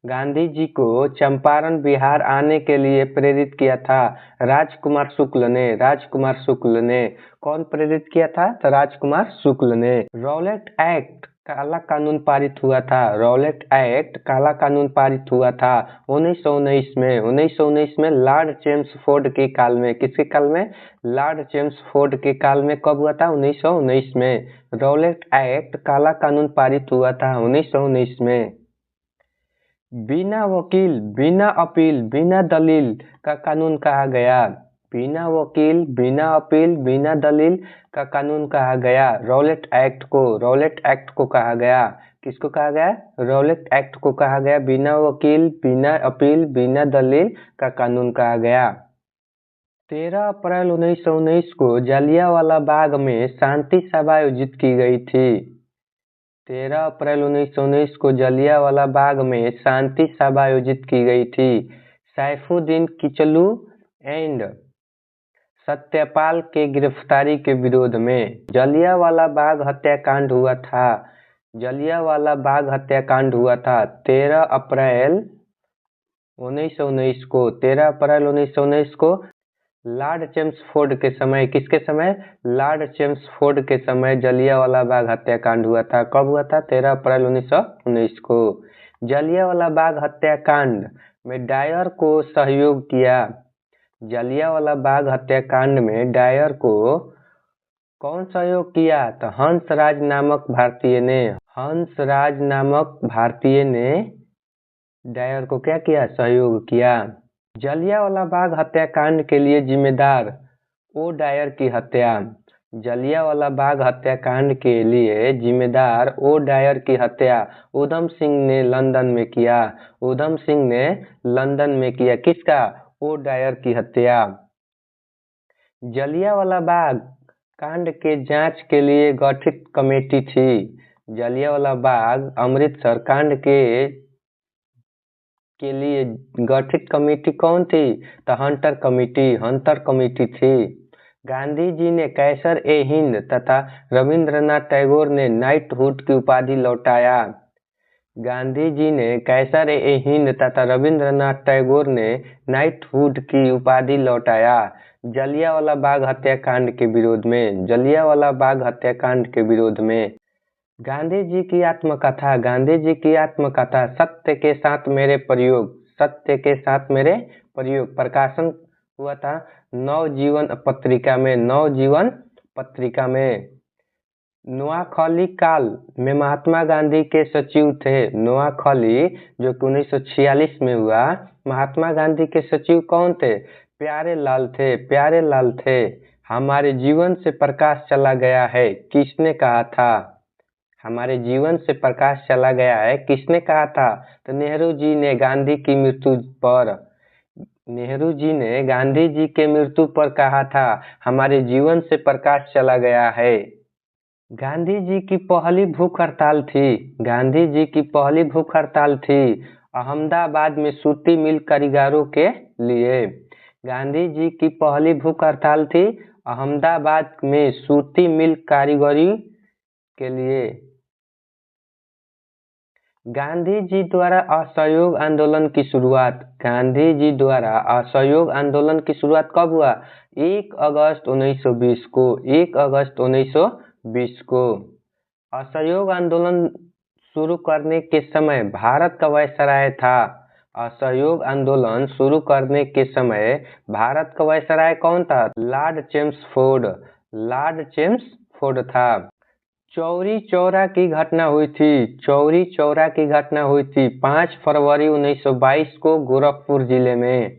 Speaker 1: गांधी जी को चंपारण बिहार आने के लिए प्रेरित किया था राजकुमार शुक्ल ने। राजकुमार शुक्ल ने कौन प्रेरित किया था? तो राजकुमार शुक्ल ने। रॉलेट एक्ट काला कानून पारित हुआ था। रॉलेट एक्ट काला कानून पारित हुआ था 1919 में। 1919 में लॉर्ड चेम्सफोर्ड के काल में। किसके काल में? लॉर्ड चेम्सफोर्ड के काल में। कब हुआ था? 1919 में। रॉलेट एक्ट काला कानून पारित हुआ था 1919 में। बिना वकील, बिना अपील, बिना दलील का कानून कहा गया। बिना वकील, बिना अपील, बिना दलील का कानून कहा गया रॉलेट एक्ट को। रॉलेट एक्ट को कहा गया। किसको कहा गया? रॉलेट एक्ट को कहा गया। बिना वकील, बिना अपील, बिना दलील का कानून कहा गया। 13 अप्रैल 1919 को जलियांवाला बाग में शांति सभा आयोजित की गई थी। 13 अप्रैल 1919 को जलियांवाला बाग में शांति सभा आयोजित की गई थी सैफुद्दीन किचलू एंड सत्यपाल के गिरफ्तारी के विरोध में। जलियांवाला बाग हत्याकांड हुआ था। जलियांवाला बाग हत्याकांड हुआ था 13 अप्रैल 1919 को। 13 अप्रैल 1919 को लॉर्ड चेम्सफोर्ड के समय। किसके समय? लॉर्ड चेम्सफोर्ड के समय जलियांवाला बाग हत्याकांड हुआ था। कब हुआ था? 13 अप्रैल 1919 को। जलियांवाला बाग हत्याकांड में डायर को सहयोग किया। जलियांवाला बाग हत्याकांड में डायर को कौन सहयोग किया? तो हंसराज नामक भारतीय ने। हंसराज नामक भारतीय ने डायर को क्या किया? सहयोग किया। जलियांवाला बाग हत्याकांड के लिए जिम्मेदार ओ डायर की हत्या। जलियांवाला बाग हत्याकांड के लिए जिम्मेदार ओ डायर की हत्या उधम सिंह ने लंदन में किया। उधम सिंह ने लंदन में किया। किसका? ओ डायर की हत्या। जलियांवाला बाग कांड के जांच के लिए गठित कमेटी थी। जलियांवाला बाग अमृतसर कांड के लिए गठित कमेटी कौन थी? तो हंटर कमेटी। हंटर कमेटी थी। गांधी जी ने कैसर ए हिंद तथा रविंद्रनाथ टैगोर ने नाइटहुड की उपाधि लौटाया। गांधी जी ने कैसर ए हिंद तथा रविंद्रनाथ टैगोर ने नाइटहुड की उपाधि लौटाया जलियांवाला बाग हत्याकांड के विरोध में। जलियांवाला बाग हत्याकांड के विरोध में। गांधी जी की आत्मकथा। गांधी जी की आत्मकथा सत्य के साथ मेरे प्रयोग। सत्य के साथ मेरे प्रयोग प्रकाशन हुआ था नवजीवन पत्रिका में। नवजीवन पत्रिका में। नोआखली काल में महात्मा गांधी के सचिव थे। नोआखली जो कि 1946 में हुआ। महात्मा गांधी के सचिव कौन थे? प्यारे लाल थे। प्यारे लाल थे। हमारे जीवन से प्रकाश चला गया है किसने कहा था? हमारे जीवन से प्रकाश चला गया है किसने कहा था? तो नेहरू जी ने गांधी की मृत्यु पर। नेहरू जी ने गांधी जी के मृत्यु पर कहा था हमारे जीवन से प्रकाश चला गया है। गांधी जी की पहली भूख हड़ताल थी। गांधी जी की पहली भूख हड़ताल थी अहमदाबाद में सूती मिल कारीगरों के लिए। गांधी जी की पहली भूख हड़ताल थी अहमदाबाद में सूती मिल कारीगरी के लिए। गांधी जी द्वारा असहयोग आंदोलन की शुरुआत। गांधी जी द्वारा असहयोग आंदोलन की शुरुआत कब हुआ? 1 अगस्त 1920 को। 1 अगस्त 1920 को। असहयोग आंदोलन शुरू करने के समय भारत का वायसराय था। असहयोग आंदोलन शुरू करने के समय भारत का वायसराय कौन था? Lord Chelmsford. लॉर्ड चेम्सफोर्ड था। चौरी चौरा की घटना हुई थी। चौरी चौरा की घटना हुई थी 5 फरवरी 1922 को गोरखपुर जिले में।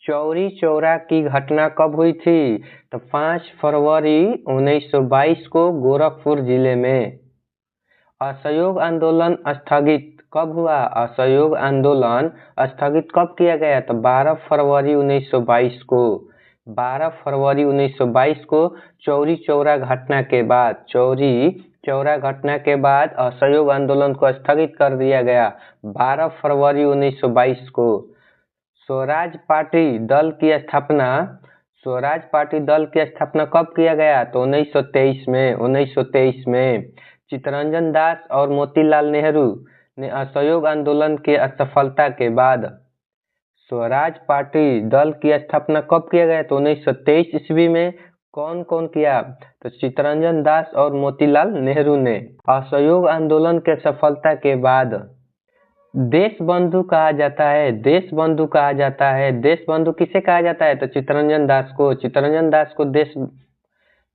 Speaker 1: चौरी चौरा की घटना कब हुई थी? तो 5 फरवरी 1922 को गोरखपुर जिले में। असहयोग आंदोलन स्थगित कब हुआ? असहयोग आंदोलन स्थगित कब किया गया? तो 12 फरवरी 1922 को। 12 फरवरी 1922 को चौरी चौरा घटना के बाद। चौरी चौरा घटना के बाद असहयोग आंदोलन को स्थगित कर दिया गया 12 फरवरी 1922 को। स्वराज पार्टी दल की स्थापना स्वराज पार्टी दल की स्थापना कब किया गया? तो 1923 में। 1923 में। चित्तरंजन दास और मोतीलाल नेहरू ने असहयोग आंदोलन की असफलता के बाद स्वराज पार्टी दल की स्थापना कब किया गया? तो 1923 ईस्वी में। कौन कौन किया? तो चित्तरंजन दास और मोतीलाल नेहरू ने। असहयोग आंदोलन के सफलता के बाद देश बंधु कहा जाता है। देश बंधु कहा जाता है। देश बंधु किसे कहा जाता है? तो चित्तरंजन दास को। चित्तरंजन दास को देश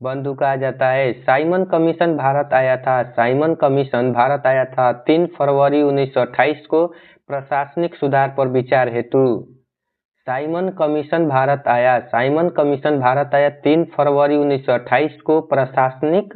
Speaker 1: बंधु कहा जाता है। साइमन कमीशन भारत आया था। साइमन कमीशन भारत आया था 3 फरवरी 1928 को प्रशासनिक सुधार पर विचार हेतु। साइमन कमीशन भारत आया। साइमन कमीशन भारत आया 3 फरवरी 1928 को प्रशासनिक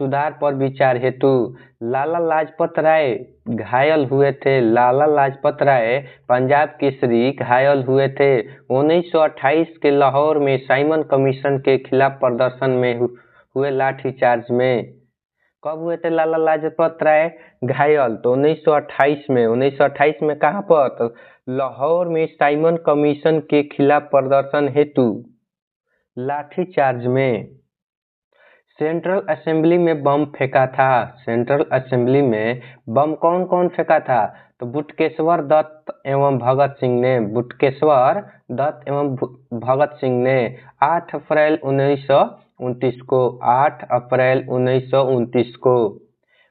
Speaker 1: सुधार पर विचार हेतु। लाला लाजपत राय घायल हुए थे। लाला लाजपत राय पंजाब केसरी घायल हुए थे 1928 के लाहौर में साइमन कमीशन के खिलाफ प्रदर्शन में हुए लाठीचार्ज में। कब हुए थे लाला लाजपत राय घायल? तो 1928 में। 1928 में कहाँ पर? तो लाहौर में साइमन कमीशन के खिलाफ प्रदर्शन हेतु लाठीचार्ज में। सेंट्रल असेंबली में बम फेंका था। सेंट्रल असेंबली में बम कौन कौन फेंका था? तो बुटकेश्वर दत्त एवं भगत सिंह ने। बुटकेश्वर दत्त एवं भगत सिंह ने 8 अप्रैल 1929 को। 8 अप्रैल 1929 को।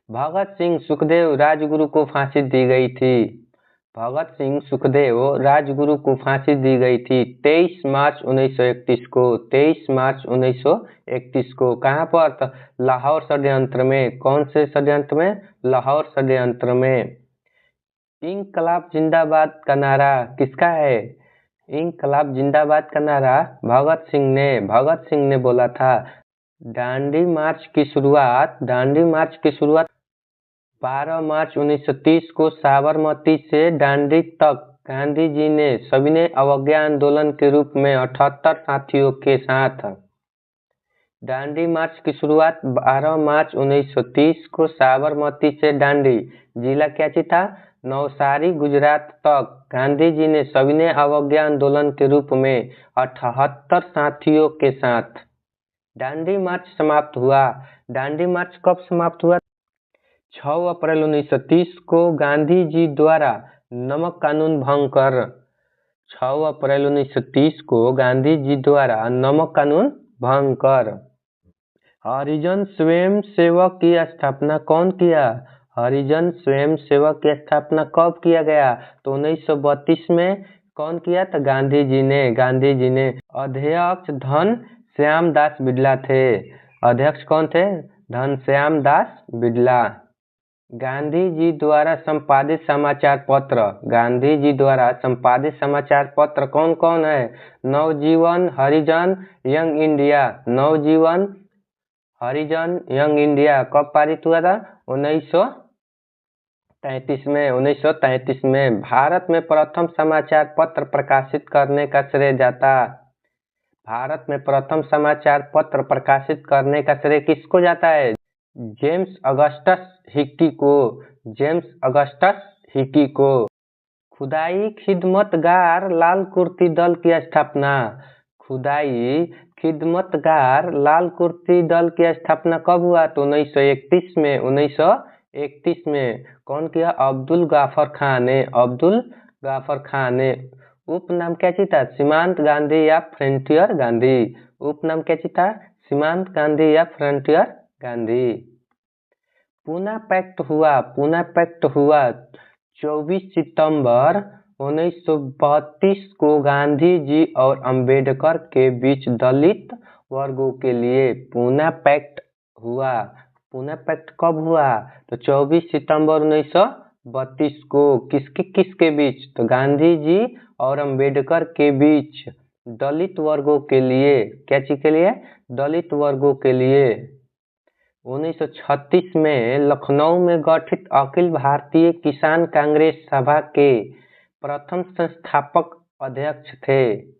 Speaker 1: भगत सिंह सुखदेव राजगुरु को फांसी दी गई थी। भगत सिंह सुखदेव राजगुरु को फांसी दी गई थी 23 मार्च 1931 को। 23 मार्च 1931 को। कहाँ पर? तो लाहौर षड्यंत्र में। कौन से षड्यंत्र में? लाहौर षड्यंत्र में। इंकलाब जिंदाबाद का नारा किसका है? इंकलाब जिंदाबाद का नारा भगत सिंह ने बोला था। दांडी मार्च की शुरुआत 12 मार्च 1930 को साबरमती से दांडी तक गांधी जी ने सविनय अवज्ञा आंदोलन के रूप में 78 साथियों के साथ। दांडी मार्च की शुरुआत 12 मार्च 1930 को साबरमती से दांडी, जिला क्या था? नवसारी, गुजरात तक गांधी जी ने सविनय अवज्ञा आंदोलन के रूप में 78 साथियों के साथ दांडी मार्च समाप्त हुआ। दांडी मार्च कब समाप्त हुआ? 6 अप्रैल 1930 को गांधी जी द्वारा नमक कानून भंग कर। 6 अप्रैल 1930 को गांधी जी द्वारा नमक कानून भंग कर। हरिजन स्वयं सेवक की स्थापना कौन किया? हरिजन स्वयं सेवक की स्थापना कब किया गया? तो 1932 में। कौन किया? तो गांधी जी ने। गांधी जी ने। अध्यक्ष धन श्याम दास बिड़ला थे। अध्यक्ष कौन थे? धन श्याम दास बिड़ला। गांधी जी द्वारा संपादित समाचार पत्र। गांधी जी द्वारा संपादित समाचार पत्र कौन कौन है? नवजीवन, हरिजन, यंग इंडिया। नवजीवन, हरिजन, यंग इंडिया कब पारित हुआ था? 1933 में। 1933 में। भारत में प्रथम समाचार पत्र प्रकाशित करने का श्रेय जाता। भारत में प्रथम समाचार पत्र प्रकाशित करने का श्रेय किसको जाता है? जेम्स अगस्टस हिक्की को। जेम्स अगस्टस हिक्की को। खुदाई खिदमतगार लाल कुर्ती दल की स्थापना। खुदाई खिदमतगार लाल कुर्ती दल की स्थापना कब हुआ? तो 1931 में। 1931 में। कौन किया? अब्दुल गाफर खान ने। अब्दुल गाफर खान ने। उपनाम क्या था? सीमांत गांधी या फ्रंटियर गांधी। उपनाम क्या था? सीमांत गांधी या फ्रंटियर गांधी। पूना पैक्ट हुआ। पूना पैक्ट हुआ 24 सितंबर 1932 को गांधी जी और अंबेडकर के बीच दलित वर्गों के लिए पूना पैक्ट हुआ। पूना पैक्ट कब हुआ? तो 24 सितंबर 1932 को। किसके बीच? तो गांधी जी और अंबेडकर के बीच दलित वर्गों के लिए। क्या चीज के लिए? दलित वर्गों के लिए। 1936 में लखनऊ में गठित अखिल भारतीय किसान कांग्रेस सभा के प्रथम संस्थापक अध्यक्ष थे।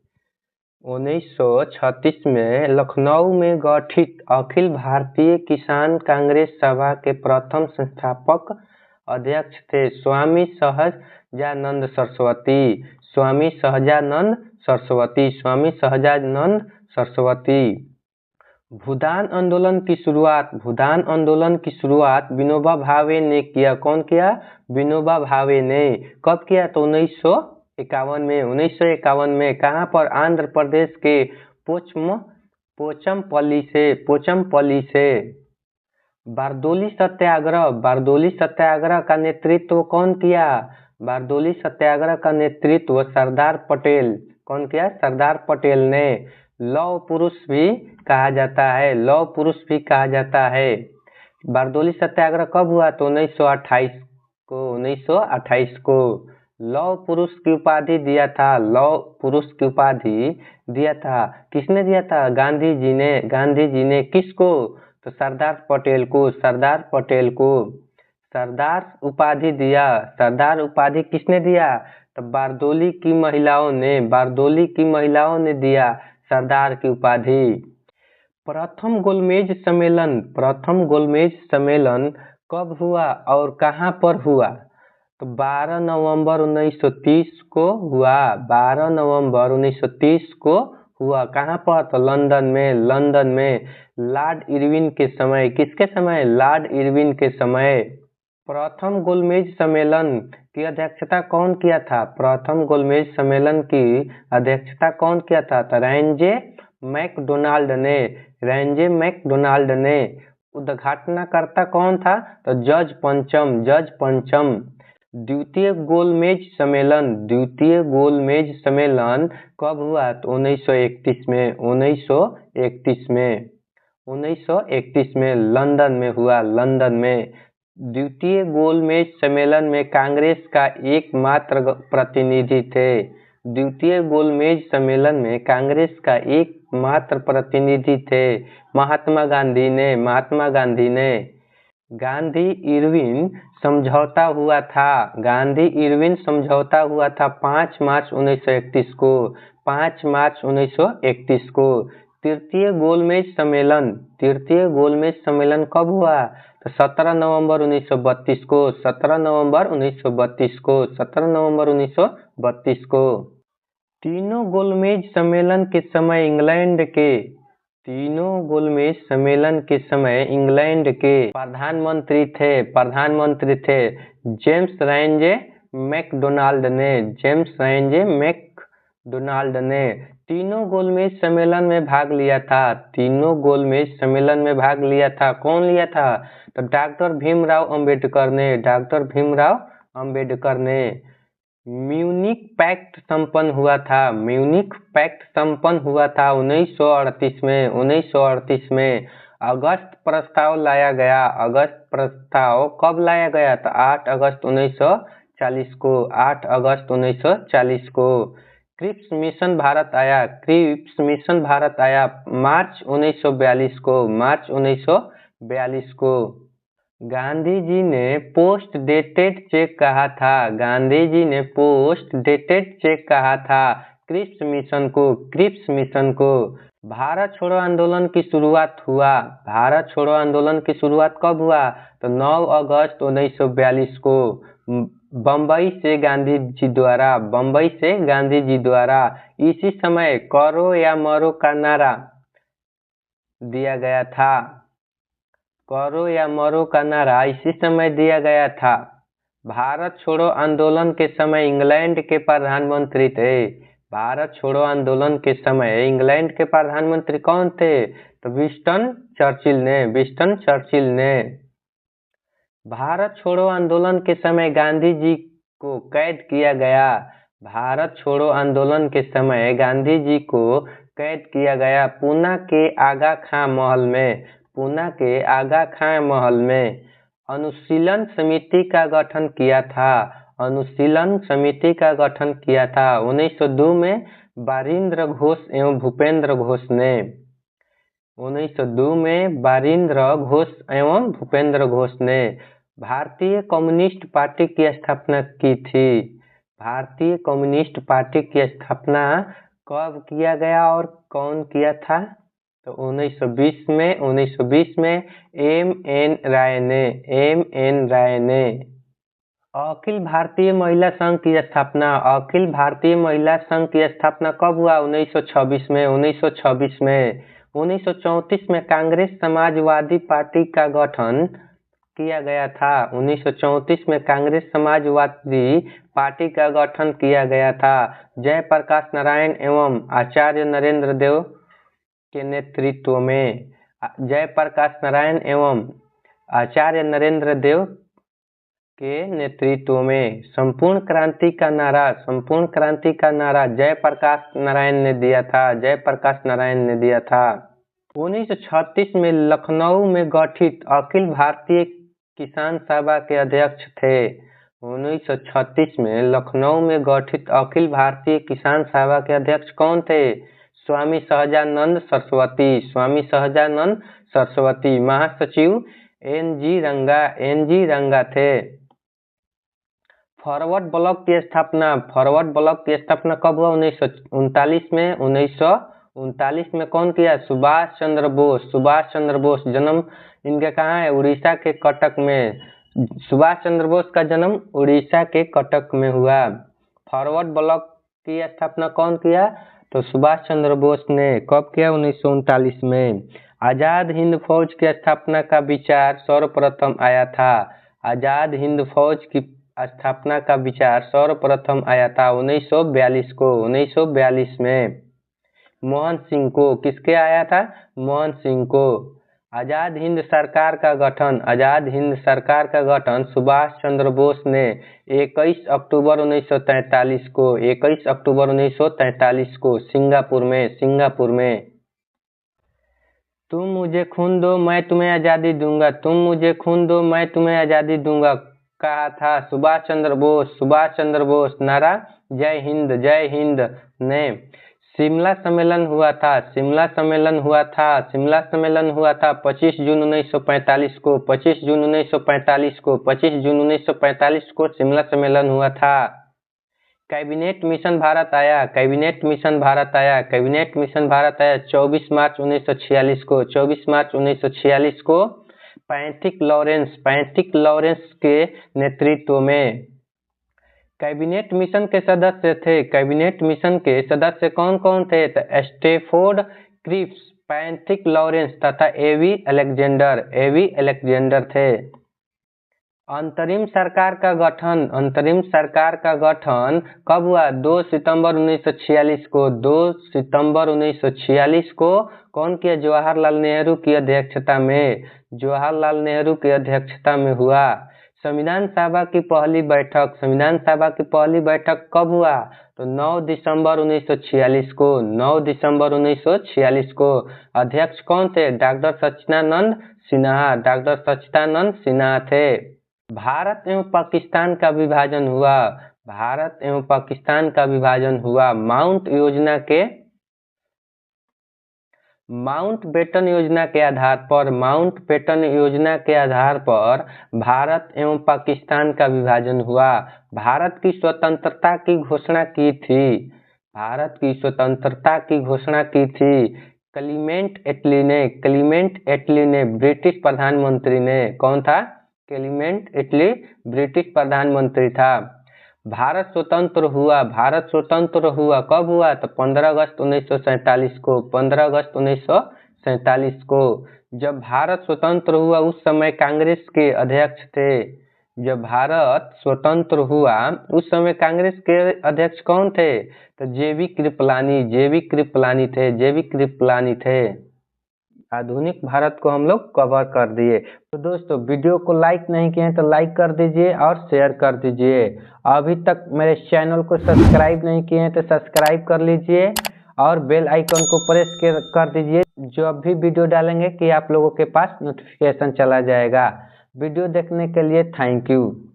Speaker 1: 1936 में लखनऊ में गठित अखिल भारतीय किसान कांग्रेस सभा के प्रथम संस्थापक अध्यक्ष थे स्वामी सहजानंद सरस्वती। स्वामी सहजानंद सरस्वती, स्वामी सहजानंद सरस्वती। भूदान आंदोलन की शुरुआत, भूदान आंदोलन की शुरुआत विनोबा भावे ने किया। कौन किया? विनोबा भावे ने। कब किया? तो 1951 में। 1951 में कहाँ पर? आंध्र प्रदेश के पोचमपल्ली से। बारदोली सत्याग्रह, बारदोली सत्याग्रह का नेतृत्व कौन किया? बारदोली सत्याग्रह का नेतृत्व सरदार पटेल। कौन किया? सरदार पटेल ने। लौह पुरुष भी कहा जाता है, लौह पुरुष भी कहा जाता है। बारदोली सत्याग्रह कब हुआ? तो 1928 को, 1928 को। लौह पुरुष की उपाधि दिया था, लौह पुरुष की उपाधि दिया था। किसने दिया था? गांधी जी ने। गांधी जी ने किसको? तो सरदार पटेल को, सरदार पटेल को सरदार उपाधि दिया। सरदार उपाधि किसने दिया? तो बारदोली की महिलाओं ने, बारदोली की महिलाओं ने दिया सरदार की उपाधि। प्रथम गोलमेज सम्मेलन, प्रथम गोलमेज सम्मेलन कब हुआ और कहाँ पर हुआ? तो 12 नवंबर 1930 को हुआ। 12 नवंबर 1930 को हुआ। कहाँ पर? तो लंदन में, लंदन में। लॉर्ड इरविन के समय। किसके समय? लॉर्ड इरविन के समय। प्रथम गोलमेज सम्मेलन की अध्यक्षता कौन किया था? प्रथम गोलमेज सम्मेलन की अध्यक्षता कौन किया था? तो रेंजे मैकडोनाल्ड ने, रेंजे मैकडोनाल्ड ने। उद्घाटनकर्ता कौन था? तो जज पंचम, जज पंचम। द्वितीय गोलमेज सम्मेलन, द्वितीय गोलमेज सम्मेलन कब हुआ? तो 1931 में, 1931 में, 1931 में लंदन में हुआ, लंदन में। द्वितीय गोलमेज सम्मेलन में कांग्रेस का एकमात्र प्रतिनिधि थे। द्वितीय गोलमेज सम्मेलन में कांग्रेस का एकमात्र प्रतिनिधि थे महात्मा गांधी ने, महात्मा गांधी ने। गांधी इरविन समझौता हुआ था, गांधी इरविन समझौता हुआ था 5 मार्च 1931 को, 5 मार्च 1931 को। तृतीय गोलमेज सम्मेलन, तृतीय गोलमेज सम्मेलन कब हुआ? तो 17 नवंबर 1932 को, 17 नवंबर 1932 को, 17 नवंबर 1932 को। तीनों गोलमेज सम्मेलन के समय इंग्लैंड के, तीनों गोलमेज सम्मेलन के समय इंग्लैंड के प्रधानमंत्री थे, प्रधानमंत्री थे जेम्स रेंजे मैकडोनाल्ड ने, जेम्स रेंजे मैकडोनाल्ड ने। तीनों गोलमेज सम्मेलन में भाग लिया था, तीनों गोलमेज सम्मेलन में भाग लिया था। कौन लिया था? तो डॉक्टर भीमराव अंबेडकर ने, डॉक्टर भीमराव अंबेडकर ने। म्यूनिक पैक्ट संपन्न हुआ था, म्यूनिक पैक्ट संपन्न हुआ था 1938 में, 1938 में। अगस्त प्रस्ताव लाया गया, अगस्त प्रस्ताव कब लाया गया? तो 8 अगस्त 1940 को, 8 अगस्त 1940 को। क्रिप्स मिशन भारत आया, क्रिप्स मिशन भारत आया मार्च 1942 को, मार्च 1942 को। गांधी जी ने पोस्ट डेटेड चेक कहा था, गांधी जी ने पोस्ट डेटेड चेक कहा था क्रिप्स मिशन को, क्रिप्स मिशन को। भारत छोड़ो आंदोलन की शुरुआत हुआ, भारत छोड़ो आंदोलन की शुरुआत कब हुआ? तो 9 अगस्त 1942 को बम्बई से गांधी जी द्वारा, बम्बई से गांधी जी द्वारा। इसी समय करो या मरो का नारा दिया गया था, करो या मरो का नारा इसी समय दिया गया था। भारत छोड़ो आंदोलन के समय इंग्लैंड के प्रधानमंत्री थे, भारत छोड़ो आंदोलन के समय इंग्लैंड के प्रधानमंत्री कौन थे? तो विंस्टन चर्चिल ने, विंस्टन चर्चिल ने। भारत छोड़ो आंदोलन के समय गांधी जी को कैद किया गया, भारत छोड़ो आंदोलन के समय गांधी जी को कैद किया गया पूना के आगा खां महल में, पूना के आगा खां महल में। अनुशीलन समिति का गठन किया था, अनुशीलन समिति का गठन किया था 1902 में बारिंद्र घोष एवं भूपेंद्र घोष ने, 1902 में बारिंद्र घोष एवं भूपेंद्र घोष ने। भारतीय कम्युनिस्ट पार्टी की स्थापना की थी, भारतीय कम्युनिस्ट पार्टी की स्थापना कब किया गया और कौन किया था? तो 1920 में, 1920 में एम एन राय ने, एम एन राय ने। अखिल भारतीय महिला संघ की स्थापना अखिल भारतीय महिला संघ की स्थापना कब हुआ? 1926 में 1926 में 1934 में कांग्रेस समाजवादी पार्टी का गठन किया गया था। 1934 में कांग्रेस समाजवादी पार्टी का गठन किया गया था। जयप्रकाश नारायण एवं आचार्य नरेंद्र देव के नेतृत्व में जयप्रकाश नारायण एवं आचार्य नरेंद्र देव के नेतृत्व में संपूर्ण क्रांति का नारा जयप्रकाश नारायण ने दिया था। जयप्रकाश नारायण ने दिया था। 1936 में लखनऊ में गठित अखिल भारतीय किसान सभा के अध्यक्ष थे। 1936 में लखनऊ में गठित अखिल भारतीय किसान सभा के अध्यक्ष कौन थे? स्वामी सहजानंद सरस्वती। स्वामी सहजानंद सरस्वती। महासचिव एन.जी. रंगा थे। फॉरवर्ड ब्लॉक की स्थापना कब हुआ? 1939 में 1939 में कौन किया? सुभाष चंद्र बोस। जन्म इनका कहाँ है? उड़ीसा के कटक में। सुभाष चंद्र बोस का जन्म उड़ीसा के कटक में हुआ। फॉरवर्ड ब्लॉक की स्थापना कौन किया? तो सुभाष चंद्र बोस ने। कब किया? 1939 में। आजाद हिंद फौज की स्थापना का विचार सर्वप्रथम आया था। आजाद हिंद फौज की स्थापना का विचार सर्वप्रथम आया था 1942 को। 1942 में मोहन सिंह को। किसके आया था? मोहन सिंह को। आजाद हिंद सरकार का गठन सुभाष चंद्र बोस ने 21 अक्टूबर 1943 को सिंगापुर में तुम मुझे खून दो मैं तुम्हें आजादी दूंगा कहा था सुभाष चंद्र बोस। नारा जय हिंद ने। शिमला सम्मेलन हुआ था 25 जून 1945 को शिमला सम्मेलन हुआ था। कैबिनेट मिशन भारत आया 24 मार्च 1946 को पैट्रिक लॉरेंस के नेतृत्व में। कैबिनेट मिशन के सदस्य कौन कौन थे? तो स्टैफोर्ड क्रिप्स, पैट्रिक लॉरेंस तथा एवी अलेक्जेंडर थे। अंतरिम सरकार का गठन कब हुआ? 2 सितंबर 1946 को कौन किया? जवाहरलाल नेहरू की अध्यक्षता में हुआ। संविधान सभा की पहली बैठक कब हुआ? तो 9 दिसंबर 1946 को। अध्यक्ष कौन थे? डॉक्टर सच्चिदानंद सिन्हा थे। भारत एवं पाकिस्तान का विभाजन हुआ माउंटबेटन योजना के आधार पर भारत एवं पाकिस्तान का विभाजन हुआ। भारत की स्वतंत्रता की घोषणा की थी क्लीमेंट एटली ने ब्रिटिश प्रधानमंत्री ने। कौन था? क्लीमेंट एटली ब्रिटिश प्रधानमंत्री था। भारत स्वतंत्र हुआ कब हुआ? तो 15 अगस्त 1947 को। जब भारत स्वतंत्र हुआ उस समय कांग्रेस के अध्यक्ष थे। कांग्रेस के अध्यक्ष कौन थे? तो जेबी कृपलानी थे। आधुनिक भारत को हम लोग कवर कर दिए। तो दोस्तों वीडियो को लाइक नहीं किए हैं तो लाइक कर दीजिए और शेयर कर दीजिए। अभी तक मेरे चैनल को सब्सक्राइब नहीं किए हैं तो सब्सक्राइब कर लीजिए और बेल आइकन को प्रेस कर दीजिए। जब भी वीडियो डालेंगे कि आप लोगों के पास नोटिफिकेशन चला जाएगा। वीडियो देखने के लिए थैंक यू।